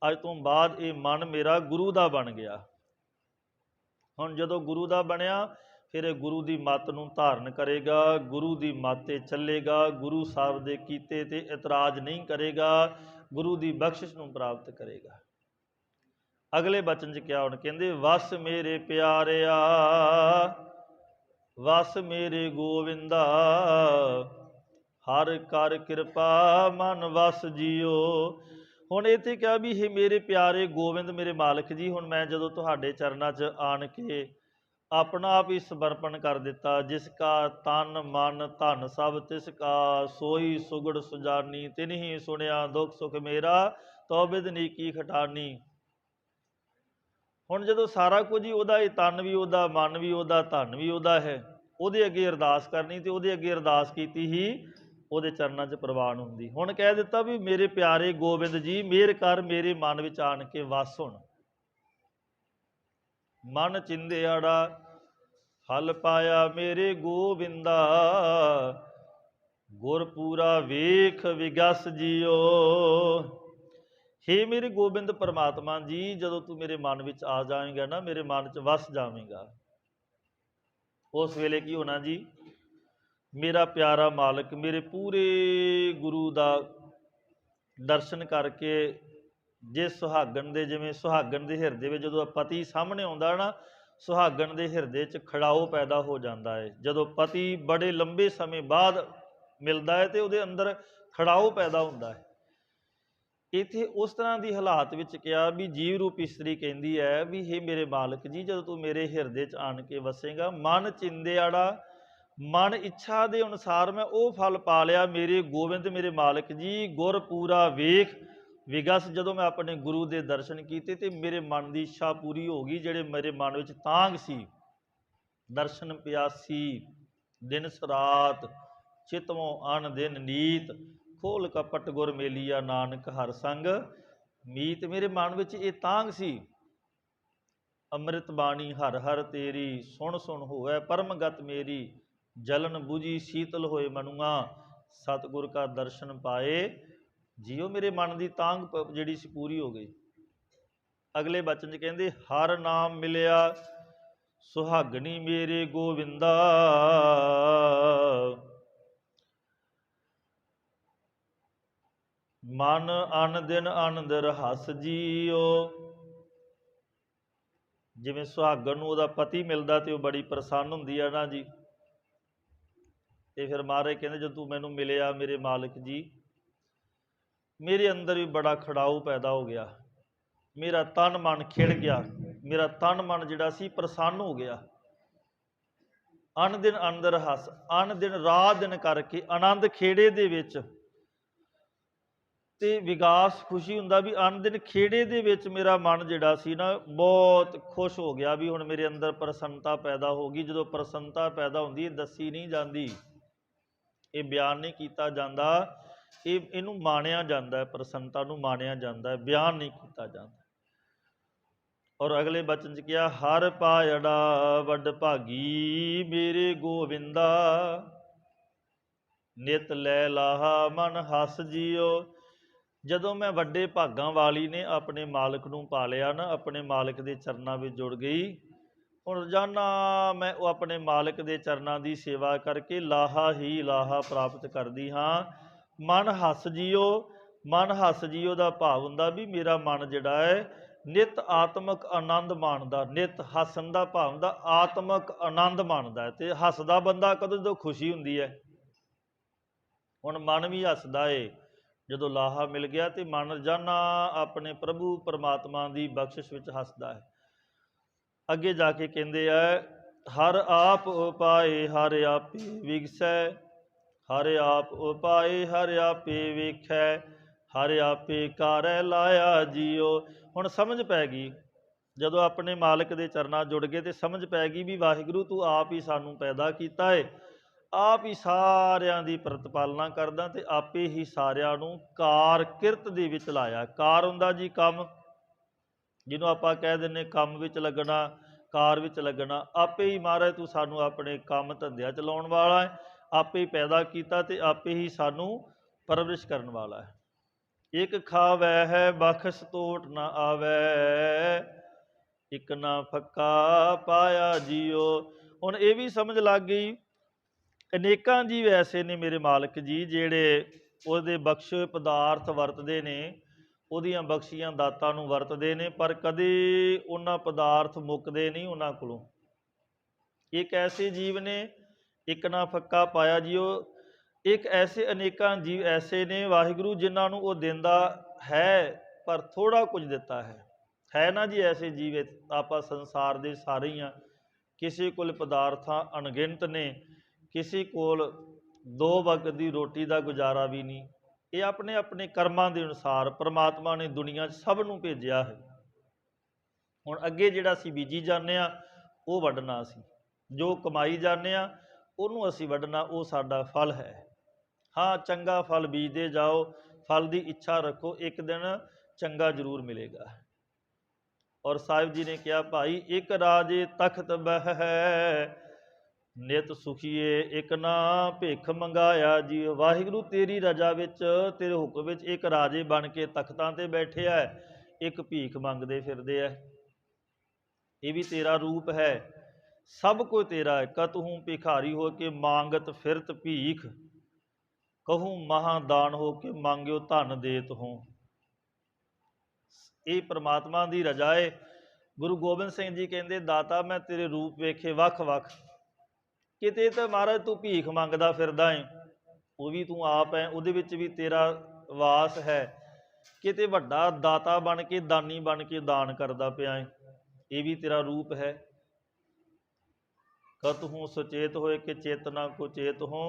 ਅੱਜ ਤੋਂ ਬਾਅਦ ਇਹ ਮਨ ਮੇਰਾ ਗੁਰੂ ਦਾ ਬਣ ਗਿਆ। ਹੁਣ ਜਦੋਂ ਗੁਰੂ ਦਾ ਬਣਿਆ ਫਿਰ ਇਹ ਗੁਰੂ ਦੀ ਮੱਤ ਨੂੰ ਧਾਰਨ ਕਰੇਗਾ, ਗੁਰੂ ਦੀ ਮੱਤ 'ਤੇ ਚੱਲੇਗਾ, ਗੁਰੂ ਸਾਹਿਬ ਦੇ ਕੀਤੇ 'ਤੇ ਇਤਰਾਜ਼ ਨਹੀਂ ਕਰੇਗਾ, ਗੁਰੂ ਦੀ ਬਖਸ਼ਿਸ਼ ਨੂੰ ਪ੍ਰਾਪਤ ਕਰੇਗਾ। ਅਗਲੇ ਬਚਨ 'ਚ ਕਿਹਾ ਹੁਣ ਕਹਿੰਦੇ ਵਸ ਮੇਰੇ ਪਿਆਰਿਆ, ਵਸ ਮੇਰੇ ਗੋਵਿੰਦਾ, ਹਰ ਕਰ ਕਿਰਪਾ ਮਨ ਵਸ ਜੀਓ। ਹੁਣ ਇੱਥੇ ਕਿਹਾ ਵੀ ਇਹ ਮੇਰੇ ਪਿਆਰੇ ਗੋਬਿੰਦ ਮੇਰੇ ਮਾਲਕ ਜੀ, ਹੁਣ ਮੈਂ ਜਦੋਂ ਤੁਹਾਡੇ ਚਰਨਾਂ 'ਚ ਆਣ ਕੇ ਆਪਣਾ ਆਪ ਹੀ ਸਮਰਪਣ ਕਰ ਦਿੱਤਾ, ਜਿਸ ਕਾ ਤਨ ਮਨ ਧਨ ਸਭ ਤਿਸ ਕਾ, ਸੋਈ ਸੁਗੜ ਸੁਜਾਨੀ, ਤਿਨਹੀ ਸੁਣਿਆ ਦੁੱਖ ਸੁਖ ਮੇਰਾ, ਤੋ ਬਿਦ ਨੀਕੀ ਖਟਾਨੀ। ਹੁਣ ਜਦੋਂ ਸਾਰਾ ਕੁਝ ਹੀ ਉਹਦਾ, ਇਹ ਤਨ ਵੀ ਉਹਦਾ, ਮਨ ਵੀ ਉਹਦਾ, ਧਨ ਵੀ ਉਹਦਾ ਹੈ, ਉਹਦੇ ਅੱਗੇ ਅਰਦਾਸ ਕਰਨੀ ਤੇ ਉਹਦੇ ਅੱਗੇ ਅਰਦਾਸ ਕੀਤੀ ਹੀ ਉਹਦੇ ਚਰਨਾਂ 'ਚ ਪ੍ਰਵਾਨ ਹੁੰਦੀ। ਹੁਣ ਕਹਿ ਦਿੱਤਾ ਵੀ ਮੇਰੇ ਪਿਆਰੇ ਗੋਬਿੰਦ ਜੀ ਮਿਹਰ ਕਰ, ਮੇਰੇ ਮਨ ਵਿੱਚ ਆਣ ਕੇ ਵਸ ਹੁਣ। ਮਨ ਚਿੰਦਿਆੜਾ ਹਲ ਪਾਇਆ ਮੇਰੇ ਗੋਬਿੰਦਾ, ਗੁਰ ਪੂਰਾ ਵੇਖ ਵਿਗਸ ਜੀਓ। ਹੇ ਮੇਰੇ ਗੋਬਿੰਦ ਪਰਮਾਤਮਾ ਜੀ, ਜਦੋਂ ਤੂੰ ਮੇਰੇ ਮਨ ਵਿੱਚ ਆ ਜਾਵੇਂਗਾ ਨਾ, ਮੇਰੇ ਮਨ 'ਚ ਵਸ ਜਾਵੇਂਗਾ, ਉਸ ਵੇਲੇ ਕੀ ਹੋਣਾ ਜੀ, ਮੇਰਾ ਪਿਆਰਾ ਮਾਲਕ ਮੇਰੇ ਪੂਰੇ ਗੁਰੂ ਦਾ ਦਰਸ਼ਨ ਕਰਕੇ, ਜੇ ਸੁਹਾਗਣ ਦੇ, ਜਿਵੇਂ ਸੁਹਾਗਣ ਦੇ ਹਿਰਦੇ ਵਿੱਚ ਜਦੋਂ ਪਤੀ ਸਾਹਮਣੇ ਆਉਂਦਾ ਨਾ, ਸੁਹਾਗਣ ਦੇ ਹਿਰਦੇ 'ਚ ਖੜਾਓ ਪੈਦਾ ਹੋ ਜਾਂਦਾ ਹੈ। ਜਦੋਂ ਪਤੀ ਬੜੇ ਲੰਬੇ ਸਮੇਂ ਬਾਅਦ ਮਿਲਦਾ ਹੈ ਤੇ ਉਹਦੇ ਅੰਦਰ ਖੜਾਓ ਪੈਦਾ ਹੁੰਦਾ ਹੈ। ਇੱਥੇ ਉਸ ਤਰ੍ਹਾਂ ਦੀ ਹਾਲਾਤ ਵਿੱਚ ਕਿਹਾ ਵੀ ਜੀਵ ਰੂਪ ਇਸਤਰੀ ਕਹਿੰਦੀ ਹੈ ਵੀ ਹੇ ਮੇਰੇ ਮਾਲਕ ਜੀ, ਜਦੋਂ ਤੂੰ ਮੇਰੇ ਹਿਰਦੇ 'ਚ ਆਣ ਕੇ ਵਸੇਗਾ, ਮਨ ਚਿੰਦਿਆੜਾ, ਮਨ ਇੱਛਾ ਦੇ ਅਨੁਸਾਰ ਮੈਂ ਉਹ ਫਲ ਪਾ ਲਿਆ ਮੇਰੇ ਗੋਬਿੰਦ ਮੇਰੇ ਮਾਲਕ ਜੀ। ਗੁਰ ਪੂਰਾ ਵੇਖ ਵਿਗਸ, ਜਦੋਂ ਮੈਂ ਆਪਣੇ ਗੁਰੂ ਦੇ ਦਰਸ਼ਨ ਕੀਤੇ ਤੇ ਮੇਰੇ ਮਨ ਦੀ ਇੱਛਾ ਪੂਰੀ ਹੋ ਗਈ। ਜਿਹੜੇ ਮੇਰੇ ਮਨ ਵਿੱਚ ਤਾਂਘ ਸੀ, ਦਰਸ਼ਨ ਪਿਆਸੀ ਦਿਨ ਸਰਾਤ, ਚਿਤਵੋਂ ਅਨ ਦਿਨ ਨੀਤ, ਖੋਲ ਕਪਟ ਗੁਰ ਮੇਲੀਆ, ਨਾਨਕ ਹਰ ਸੰਗ ਮੀਤ। ਮੇਰੇ ਮਨ ਵਿੱਚ ਇਹ ਤਾਂਘ ਸੀ, ਅੰਮ੍ਰਿਤ ਬਾਣੀ ਹਰ ਹਰ ਤੇਰੀ, ਸੁਣ ਸੁਣ ਹੋਵੇ ਪਰਮਗਤ ਮੇਰੀ, ਜਲਨ ਬੁਝੀ ਸੀਤਲ ਹੋਏ ਮਨੁਆ, ਸਤਿਗੁਰ ਕਾ ਦਰਸ਼ਨ ਪਾਏ ਜੀਓ। ਮੇਰੇ ਮਨ ਦੀ ਤਾਂਘ ਜਿਹੜੀ ਸੀ ਪੂਰੀ ਹੋ ਗਈ। ਅਗਲੇ ਬਚਨ 'ਚ ਕਹਿੰਦੇ ਹਰ ਨਾਮ ਮਿਲਿਆ ਸੁਹਾਗਣੀ ਮੇਰੇ ਗੋਵਿੰਦਾ, ਮਨ ਅਨ ਦਿਨ ਆਨੰਦ ਰਹਸ ਜੀਓ। ਜਿਵੇਂ ਸੁਹਾਗਣ ਨੂੰ ਉਹਦਾ ਪਤੀ ਮਿਲਦਾ ਤੇ ਉਹ ਬੜੀ ਪ੍ਰਸੰਨ ਹੁੰਦੀ ਆ ਨਾ ਜੀ, ਤੇ ਫਿਰ ਮਹਾਰਾਜ ਕਹਿੰਦੇ ਜਦੋਂ ਤੂੰ ਮੈਨੂੰ ਮਿਲਿਆ ਮੇਰੇ ਮਾਲਕ ਜੀ, ਮੇਰੇ ਅੰਦਰ ਵੀ ਬੜਾ ਖੜਾਊ ਪੈਦਾ ਹੋ ਗਿਆ। मेरा तन मन खिड़ गया, मेरा तन मन जिहड़ा सी प्रसन्न हो गया। अन दिन अंदर हस, अन दिन रात दिन करके आनंद खेड़े दे विच ਤੇ ਵਿਗਾਸ ਖੁਸ਼ੀ ਹੁੰਦਾ ਵੀ ਅਨ ਦਿਨ ਖੇੜੇ ਦੇ ਵਿੱਚ ਮੇਰਾ ਮਨ ਜਿਹੜਾ ਸੀ ਨਾ ਬਹੁਤ ਖੁਸ਼ ਹੋ ਗਿਆ ਵੀ ਹੁਣ ਮੇਰੇ ਅੰਦਰ ਪ੍ਰਸੰਨਤਾ ਪੈਦਾ ਹੋ ਗਈ। ਜਦੋਂ ਪ੍ਰਸੰਨਤਾ ਪੈਦਾ ਹੁੰਦੀ, ਇਹ ਦੱਸੀ ਨਹੀਂ ਜਾਂਦੀ, ਇਹ ਬਿਆਨ ਨਹੀਂ ਕੀਤਾ ਜਾਂਦਾ, ਇਹਨੂੰ ਮਾਣਿਆ ਜਾਂਦਾ ਹੈ, ਪ੍ਰਸੰਨਤਾ ਨੂੰ ਮਾਣਿਆ ਜਾਂਦਾ ਹੈ, ਬਿਆਨ ਨਹੀਂ ਕੀਤਾ ਜਾਂਦਾ। ਔਰ ਅਗਲੇ ਬਚਨ 'ਚ ਕਿਹਾ, ਹਰ ਪਾਇੜਾ ਵੱਡ ਭਾਗੀ ਮੇਰੇ ਗੋਵਿੰਦਾ, ਨਿਤ ਲੈ ਲਾਹਾ ਮਨ ਹੱਸ ਜੀਓ। ਜਦੋਂ ਮੈਂ ਵੱਡੇ ਭਾਗਾਂ ਵਾਲੀ ਨੇ ਆਪਣੇ ਮਾਲਕ ਨੂੰ ਪਾ ਲਿਆ ਨਾ, ਆਪਣੇ ਮਾਲਕ ਦੇ ਚਰਨਾਂ ਵਿੱਚ ਜੁੜ ਗਈ, ਹੁਣ ਰੋਜ਼ਾਨਾ ਮੈਂ ਉਹ ਆਪਣੇ ਮਾਲਕ ਦੇ ਚਰਨਾਂ ਦੀ ਸੇਵਾ ਕਰਕੇ ਲਾਹਾ ਹੀ ਲਾਹਾ ਪ੍ਰਾਪਤ ਕਰਦੀ ਹਾਂ। ਮਨ ਹੱਸ ਜੀਓ, ਮਨ ਹੱਸ ਜੀਓ ਦਾ ਭਾਵ ਹੁੰਦਾ ਵੀ ਮੇਰਾ ਮਨ ਜਿਹੜਾ ਹੈ ਨਿਤ ਆਤਮਿਕ ਆਨੰਦ ਮਾਣਦਾ। ਨਿਤ ਹੱਸਣ ਦਾ ਭਾਵ ਹੁੰਦਾ ਆਤਮਿਕ ਆਨੰਦ ਮਾਣਦਾ। ਅਤੇ ਹੱਸਦਾ ਬੰਦਾ ਕਦੋਂ? ਜਦੋਂ ਖੁਸ਼ੀ ਹੁੰਦੀ ਹੈ। ਹੁਣ ਮਨ ਵੀ ਹੱਸਦਾ ਏ ਜਦੋਂ ਲਾਹਾ ਮਿਲ ਗਿਆ, ਤੇ ਮਨ ਰੋਜ਼ਾਨਾ ਆਪਣੇ ਪ੍ਰਭੂ ਪਰਮਾਤਮਾ ਦੀ ਬਖਸ਼ਿਸ਼ ਵਿੱਚ ਹੱਸਦਾ ਹੈ। ਅੱਗੇ ਜਾ ਕੇ ਕਹਿੰਦੇ ਆ, ਹਰ ਆਪ ਉਪਾਏ ਹਰ ਆਪੇ ਵਿਗਸੈ, ਹਰ ਆਪ ਉਪਾਏ ਹਰ ਆਪੇ ਵੇਖੈ, ਹਰ ਆਪੇ ਕਾਰੈ ਲਾਇਆ ਜੀਓ। ਹੁਣ ਸਮਝ ਪੈ ਗਈ, ਜਦੋਂ ਆਪਣੇ ਮਾਲਕ ਦੇ ਚਰਨਾਂ ਜੁੜ ਗਏ ਤੇ ਸਮਝ ਪੈ ਗਈ ਵੀ ਵਾਹਿਗੁਰੂ ਤੂੰ ਆਪ ਹੀ ਸਾਨੂੰ ਪੈਦਾ ਕੀਤਾ ਹੈ, ਆਪ ਹੀ ਸਾਰਿਆਂ ਦੀ ਪ੍ਰਤਪਾਲਨਾ ਕਰਦਾ, ਤੇ ਆਪੇ ਹੀ ਸਾਰਿਆਂ ਨੂੰ ਕਾਰ ਕਿਰਤ ਦੇ ਵਿੱਚ ਲਾਇਆ। ਕਾਰ ਹੁੰਦਾ ਜੀ ਕੰਮ, ਜਿਹਨੂੰ ਆਪਾਂ ਕਹਿ ਦਿੰਦੇ ਕੰਮ ਵਿੱਚ ਲੱਗਣਾ, ਕਾਰ ਵਿੱਚ ਲੱਗਣਾ। ਆਪੇ ਹੀ ਮਹਾਰਾਜ ਤੂੰ ਸਾਨੂੰ ਆਪਣੇ ਕੰਮ ਧੰਦਿਆਂ 'ਚ ਲਾਉਣ ਵਾਲਾ ਹੈ, ਆਪੇ ਹੀ ਪੈਦਾ ਕੀਤਾ ਤੇ ਆਪੇ ਹੀ ਸਾਨੂੰ ਪਰਵਰਿਸ਼ ਕਰਨ ਵਾਲਾ ਹੈ। ਇੱਕ ਖਾਵੈ ਹੈ ਬਖਸ਼ ਤੋਟ ਨਾ ਆਵੈ, ਇੱਕ ਨਾ ਫੱਕਾ ਪਾਇਆ ਜੀਓ। ਹੁਣ ਇਹ ਵੀ ਸਮਝ ਲੱਗ ਗਈ, ਅਨੇਕਾਂ ਜੀਵ ਐਸੇ ਨੇ ਮੇਰੇ ਮਾਲਕ ਜੀ ਜਿਹੜੇ ਉਹਦੇ ਬਖਸ਼ੇ ਪਦਾਰਥ ਵਰਤਦੇ ਨੇ, ਉਹਦੀਆਂ ਬਖਸ਼ੀਆਂ ਦਾਤਾਂ ਨੂੰ ਵਰਤਦੇ ਨੇ, ਪਰ ਕਦੇ ਉਹਨਾਂ ਪਦਾਰਥ ਮੁੱਕਦੇ ਨਹੀਂ ਉਹਨਾਂ ਕੋਲੋਂ। ਇੱਕ ਐਸੇ ਜੀਵ ਨੇ, ਇੱਕ ਨਾ ਫੱਕਾ ਪਾਇਆ ਜੀਓ। ਇੱਕ ਐਸੇ ਅਨੇਕਾਂ ਜੀਵ ਐਸੇ ਨੇ ਵਾਹਿਗੁਰੂ ਜਿਨ੍ਹਾਂ ਨੂੰ ਉਹ ਦਿੰਦਾ ਹੈ, ਪਰ ਥੋੜ੍ਹਾ ਕੁਝ ਦਿੱਤਾ ਹੈ ਨਾ ਜੀ। ਐਸੇ ਜੀਵ ਆਪਾਂ ਸੰਸਾਰ ਦੇ ਸਾਰੇ ਹੀ ਹਾਂ। ਕਿਸੇ ਕੋਲ ਪਦਾਰਥਾਂ ਅਣਗਿਣਤ ਨੇ, ਕਿਸੇ ਕੋਲ 2 ਵਕਤ ਦੀ ਰੋਟੀ ਦਾ ਗੁਜ਼ਾਰਾ ਵੀ ਨਹੀਂ। ਇਹ ਆਪਣੇ ਆਪਣੇ ਕਰਮਾਂ ਦੇ ਅਨੁਸਾਰ ਪਰਮਾਤਮਾ ਨੇ ਦੁਨੀਆ 'ਚ ਸਭ ਨੂੰ ਭੇਜਿਆ ਹੈ। ਹੁਣ ਅੱਗੇ ਜਿਹੜਾ ਅਸੀਂ ਬੀਜੀ ਜਾਂਦੇ ਹਾਂ ਉਹ ਵੱਢਣਾ, ਅਸੀਂ ਜੋ ਕਮਾਈ ਜਾਂਦੇ ਹਾਂ ਉਹਨੂੰ ਅਸੀਂ ਵੱਢਣਾ, ਉਹ ਸਾਡਾ ਫਲ ਹੈ। ਹਾਂ, ਚੰਗਾ ਫਲ ਬੀਜਦੇ ਜਾਓ, ਫਲ ਦੀ ਇੱਛਾ ਰੱਖੋ, ਇੱਕ ਦਿਨ ਚੰਗਾ ਜ਼ਰੂਰ ਮਿਲੇਗਾ। ਔਰ ਸਾਹਿਬ ਜੀ ਨੇ ਕਿਹਾ, ਭਾਈ ਇੱਕ ਰਾਜੇ ਤਖਤ ਬਹਿ, ਨਿਤ ਸੁਖੀਏ ਇੱਕ ਨਾ ਭਿੱਖ ਮੰਗਾਇਆ ਜੀ। ਵਾਹਿਗੁਰੂ ਤੇਰੀ ਰਜਾ ਵਿੱਚ, ਤੇਰੇ ਹੁਕਮ ਵਿੱਚ ਇੱਕ ਰਾਜੇ ਬਣ ਕੇ ਤਖਤਾਂ 'ਤੇ ਬੈਠੇ ਹੈ, ਇੱਕ ਭੀਖ ਮੰਗਦੇ ਫਿਰਦੇ ਹੈ। ਇਹ ਵੀ ਤੇਰਾ ਰੂਪ ਹੈ, ਸਭ ਕੁਝ ਤੇਰਾ ਹੈ। ਕਤਹੂੰ ਭਿਖਾਰੀ ਹੋ ਕੇ ਮੰਗਤ ਫਿਰਤ ਭੀਖ, ਕਹੂੰ ਮਹਾਦਾਨ ਹੋ ਕੇ ਮੰਗਿਓ ਧਨ ਦੇਤ ਹੋ। ਇਹ ਪ੍ਰਮਾਤਮਾ ਦੀ ਰਜਾ ਹੈ। ਗੁਰੂ ਗੋਬਿੰਦ ਸਿੰਘ ਜੀ ਕਹਿੰਦੇ, ਦਾਤਾ ਮੈਂ ਤੇਰੇ ਰੂਪ ਵੇਖੇ ਵੱਖ ਵੱਖ, ਕਿਤੇ ਤਾਂ ਮਹਾਰਾਜ ਤੂੰ ਭੀਖ ਮੰਗਦਾ ਫਿਰਦਾ ਹੈ, ਉਹ ਵੀ ਤੂੰ ਆਪ ਹੈ, ਉਹਦੇ ਵਿੱਚ ਵੀ ਤੇਰਾ ਵਾਸ ਹੈ। ਕਿਤੇ ਵੱਡਾ ਦਾਤਾ ਬਣ ਕੇ, ਦਾਨੀ ਬਣ ਕੇ ਦਾਨ ਕਰਦਾ ਪਿਆ ਹੈ, ਇਹ ਵੀ ਤੇਰਾ ਰੂਪ ਹੈ। ਕਤਹੂੰ ਸੁਚੇਤ ਹੋਏ ਕਿ ਚੇਤਨਾ ਕੋ ਚੇਤ ਹੋ।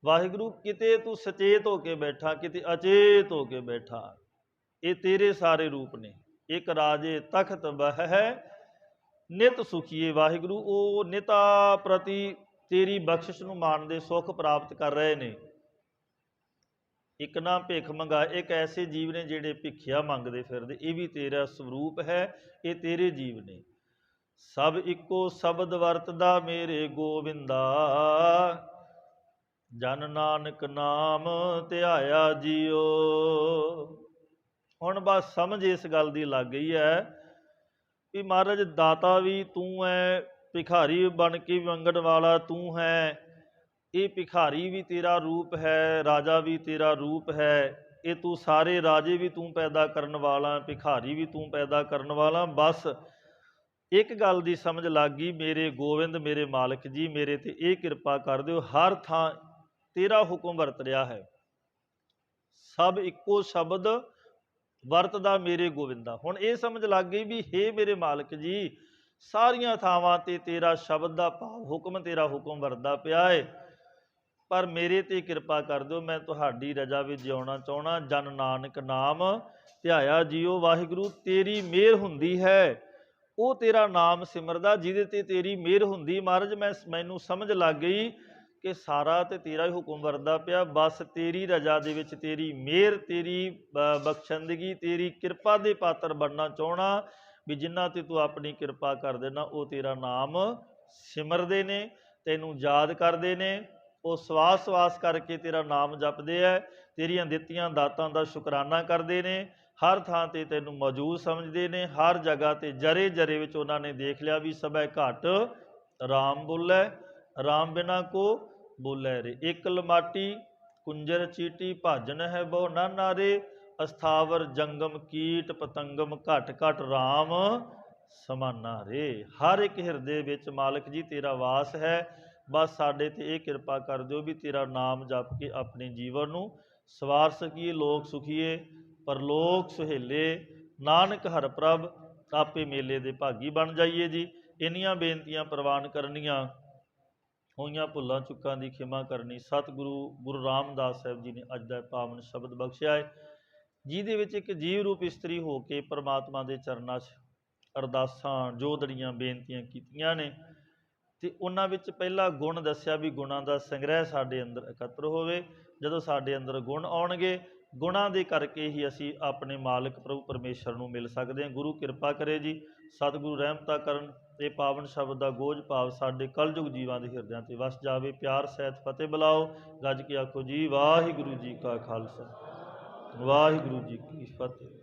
ਵਾਹਿਗੁਰੂ ਕਿਤੇ ਤੂੰ ਸਚੇਤ ਹੋ ਕੇ ਬੈਠਾ, ਕਿਤੇ ਅਚੇਤ ਹੋ ਕੇ ਬੈਠਾ, ਇਹ ਤੇਰੇ ਸਾਰੇ ਰੂਪ ਨੇ। ਇੱਕ ਰਾਜੇ ਤਖਤ ਬਹਿ ਨਿਤ ਸੁਖੀਏ। ਵਾਹਿਗੁਰੂ ਉਹ ਨਿਤਾ ਪ੍ਰਤੀ ਤੇਰੀ ਬਖਸ਼ਿਸ਼ ਨੂੰ ਮਾਣਦੇ ਸੁੱਖ ਪ੍ਰਾਪਤ ਕਰ ਰਹੇ ਨੇ। ਇੱਕ ਨਾ ਭਿੱਖ ਮੰਗਾ, ਇੱਕ ਐਸੇ ਜੀਵ ਨੇ ਜਿਹੜੇ ਭਿੱਖਿਆ ਮੰਗਦੇ ਫਿਰਦੇ, ਇਹ ਵੀ ਤੇਰਾ ਸਰੂਪ ਹੈ, ਇਹ ਤੇਰੇ ਜੀਵ ਨੇ। ਸਭ ਇੱਕੋ ਸ਼ਬਦ ਵਰਤਦਾ ਮੇਰੇ ਗੋਬਿੰਦਾ, ਜਨ ਨਾਨਕ ਨਾਮ ਧਿਆਇਆ ਜੀਓ। ਹੁਣ ਬਸ ਸਮਝ ਇਸ ਗੱਲ ਦੀ ਲੱਗ ਗਈ ਹੈ ਵੀ ਮਹਾਰਾਜ ਦਾਤਾ ਵੀ ਤੂੰ ਹੈ, ਭਿਖਾਰੀ ਬਣ ਕੇ ਮੰਗਣ ਵਾਲਾ ਤੂੰ ਹੈ। ਇਹ ਭਿਖਾਰੀ ਵੀ ਤੇਰਾ ਰੂਪ ਹੈ, ਰਾਜਾ ਵੀ ਤੇਰਾ ਰੂਪ ਹੈ। ਇਹ ਤੂੰ ਸਾਰੇ ਰਾਜੇ ਵੀ ਤੂੰ ਪੈਦਾ ਕਰਨ ਵਾਲਾ, ਭਿਖਾਰੀ ਵੀ ਤੂੰ ਪੈਦਾ ਕਰਨ ਵਾਲਾ। ਬਸ ਇੱਕ ਗੱਲ ਦੀ ਸਮਝ ਲੱਗ ਗਈ, ਮੇਰੇ ਗੋਬਿੰਦ ਮੇਰੇ ਮਾਲਕ ਜੀ ਮੇਰੇ 'ਤੇ ਇਹ ਕਿਰਪਾ ਕਰ ਦਿਓ, ਹਰ ਥਾਂ ਤੇਰਾ ਹੁਕਮ ਵਰਤ ਰਿਹਾ ਹੈ। ਸਭ ਇੱਕੋ ਸ਼ਬਦ ਵਰਤਦਾ ਮੇਰੇ ਗੋਵਿੰਦਾ। ਹੁਣ ਇਹ ਸਮਝ ਲੱਗ ਗਈ ਵੀ ਹੇ ਮੇਰੇ ਮਾਲਕ ਜੀ, ਸਾਰੀਆਂ ਥਾਵਾਂ ਤੇ ਤੇਰਾ ਸ਼ਬਦ ਦਾ ਭਾਵ ਹੁਕਮ, ਤੇਰਾ ਹੁਕਮ ਵਰਦਾ ਪਿਆ ਏ, ਪਰ ਮੇਰੇ ਤੇ ਕਿਰਪਾ ਕਰ ਦਿਓ, ਮੈਂ ਤੁਹਾਡੀ ਰਜਾ ਵਿੱਚ ਜਿਉਣਾ ਚਾਹੁੰਦਾ। ਜਨ ਨਾਨਕ ਨਾਮ ਧਿਆਇਆ ਜੀਓ ਵਾਹਿਗੁਰੂ, ਤੇਰੀ ਮਿਹਰ ਹੁੰਦੀ ਹੈ ਉਹ ਤੇਰਾ ਨਾਮ ਸਿਮਰਦਾ ਜਿਹਦੇ ਤੇ ਤੇਰੀ ਮਿਹਰ ਹੁੰਦੀ। ਮਹਾਰਾਜ ਮੈਨੂੰ ਸਮਝ ਲੱਗ ਗਈ ਕਿ ਸਾਰਾ ਤੇ ਤੇਰਾ ਹੀ ਹੁਕਮ ਵਰਦਾ ਪਿਆ, ਬਸ ਤੇਰੀ ਰਜਾ ਦੇ ਵਿੱਚ ਤੇਰੀ ਮਿਹਰ, ਤੇਰੀ ਬਖਸ਼ੰਦਗੀ, ਤੇਰੀ ਕਿਰਪਾ ਦੇ ਪਾਤਰ ਬਣਨਾ ਚਾਹੁੰਦਾ, ਵੀ ਜਿਨ੍ਹਾਂ ਤੇ ਤੂੰ ਆਪਣੀ ਕਿਰਪਾ ਕਰ ਦੇਣਾ ਉਹ ਤੇਰਾ ਨਾਮ ਸਿਮਰਦੇ ਨੇ, ਤੈਨੂੰ ਯਾਦ ਕਰਦੇ ਨੇ, ਉਹ ਸਵਾਸ ਸਵਾਸ ਕਰਕੇ ਤੇਰਾ ਨਾਮ ਜਪਦੇ ਹੈ, ਤੇਰੀਆਂ ਦਿੱਤੀਆਂ ਦਾਤਾਂ ਦਾ ਸ਼ੁਕਰਾਨਾ ਕਰਦੇ ਨੇ, ਹਰ ਥਾਂ ਤੇ ਤੈਨੂੰ ਮੌਜੂਦ ਸਮਝਦੇ ਨੇ, ਹਰ ਜਗ੍ਹਾ ਤੇ ਜਰੇ ਜਰੇ ਵਿੱਚ ਉਹਨਾਂ ਨੇ ਦੇਖ ਲਿਆ ਵੀ ਸਭੈ ਘਟ ਰਾਮ ਬੋਲੇ, ਰਾਮ ਬਿਨਾ ਕੋ ਬੋਲੇ ਰੇ। ਇੱਕ ਲਮਾਟੀ ਕੁੰਜਰ ਚੀਟੀ ਭਾਜਨ ਹੈ ਬਹੁ ਨਾਨਾ ਰੇ, ਅਸਥਾਵਰ ਜੰਗਮ ਕੀਟ ਪਤੰਗਮ ਘਟ ਘਟ ਰਾਮ ਸਮਾਨਾ ਰੇ। ਹਰ ਇੱਕ ਹਿਰਦੇ ਵਿੱਚ ਮਾਲਕ ਜੀ ਤੇਰਾ ਵਾਸ ਹੈ, ਬਸ ਸਾਡੇ ਤੇ ਇਹ ਕਿਰਪਾ ਕਰ ਦਿਓ ਵੀ ਤੇਰਾ ਨਾਮ ਜਪ ਕੇ ਆਪਣੇ ਜੀਵਨ ਨੂੰ ਸਵਾਰ ਸਕੀਏ, ਲੋਕ ਸੁਖੀਏ ਪਰਲੋਕ ਸੁਹੇਲੇ, ਨਾਨਕ ਹਰ ਪ੍ਰਭ ਆਪੇ ਮੇਲੇ ਦੇ ਭਾਗੀ ਬਣ ਜਾਈਏ ਜੀ। ਇੰਨੀਆਂ ਬੇਨਤੀਆਂ ਪ੍ਰਵਾਨ ਕਰਨੀਆਂ, ਹੋਈਆਂ ਭੁੱਲਾਂ ਚੁੱਕਾਂ ਦੀ ਖਿਮਾ ਕਰਨੀ। ਸਤਿਗੁਰੂ ਗੁਰੂ ਰਾਮਦਾਸ ਸਾਹਿਬ ਜੀ ਨੇ ਅੱਜ ਦਾ ਪਾਵਨ ਸ਼ਬਦ ਬਖਸ਼ਿਆ ਹੈ, ਜਿਹਦੇ ਵਿੱਚ ਇੱਕ ਜੀਵ ਰੂਪ ਇਸਤਰੀ ਹੋ ਕੇ ਪਰਮਾਤਮਾ ਦੇ ਚਰਨਾਂ 'ਚ ਅਰਦਾਸਾਂ ਜੋਦੜੀਆਂ ਬੇਨਤੀਆਂ ਕੀਤੀਆਂ ਨੇ, ਅਤੇ ਉਹਨਾਂ ਵਿੱਚ ਪਹਿਲਾ ਗੁਣ ਦੱਸਿਆ ਵੀ ਗੁਣਾਂ ਦਾ ਸੰਗ੍ਰਹਿ ਸਾਡੇ ਅੰਦਰ ਇਕੱਤਰ ਹੋਵੇ। ਜਦੋਂ ਸਾਡੇ ਅੰਦਰ ਗੁਣ ਆਉਣਗੇ, ਗੁਣਾਂ ਦੇ ਕਰਕੇ ਹੀ ਅਸੀਂ ਆਪਣੇ ਮਾਲਕ ਪ੍ਰਭੂ ਪਰਮੇਸ਼ਰ ਨੂੰ ਮਿਲ ਸਕਦੇ ਹਾਂ। ਗੁਰੂ ਕਿਰਪਾ ਕਰੇ ਜੀ, ਸਤਿਗੁਰੂ ਰਹਿਮਤਾਂ ਕਰਨ, ਇਹ ਪਾਵਨ ਸ਼ਬਦ ਦਾ ਗੋਝ ਭਾਵ ਸਾਡੇ ਕਲਯੁਗ ਜੀਵਾਂ ਦੇ ਹਿਰਦਿਆਂ 'ਤੇ ਵਸ ਜਾਵੇ। ਪਿਆਰ ਸਹਿਤ ਫਤਿਹ ਬੁਲਾਓ, ਗੱਜ ਕੇ ਆਖੋ ਜੀ ਵਾਹਿਗੁਰੂ ਜੀ ਕਾ ਖਾਲਸਾ ਵਾਹਿਗੁਰੂ ਜੀ ਕੀ ਫਤਿਹ।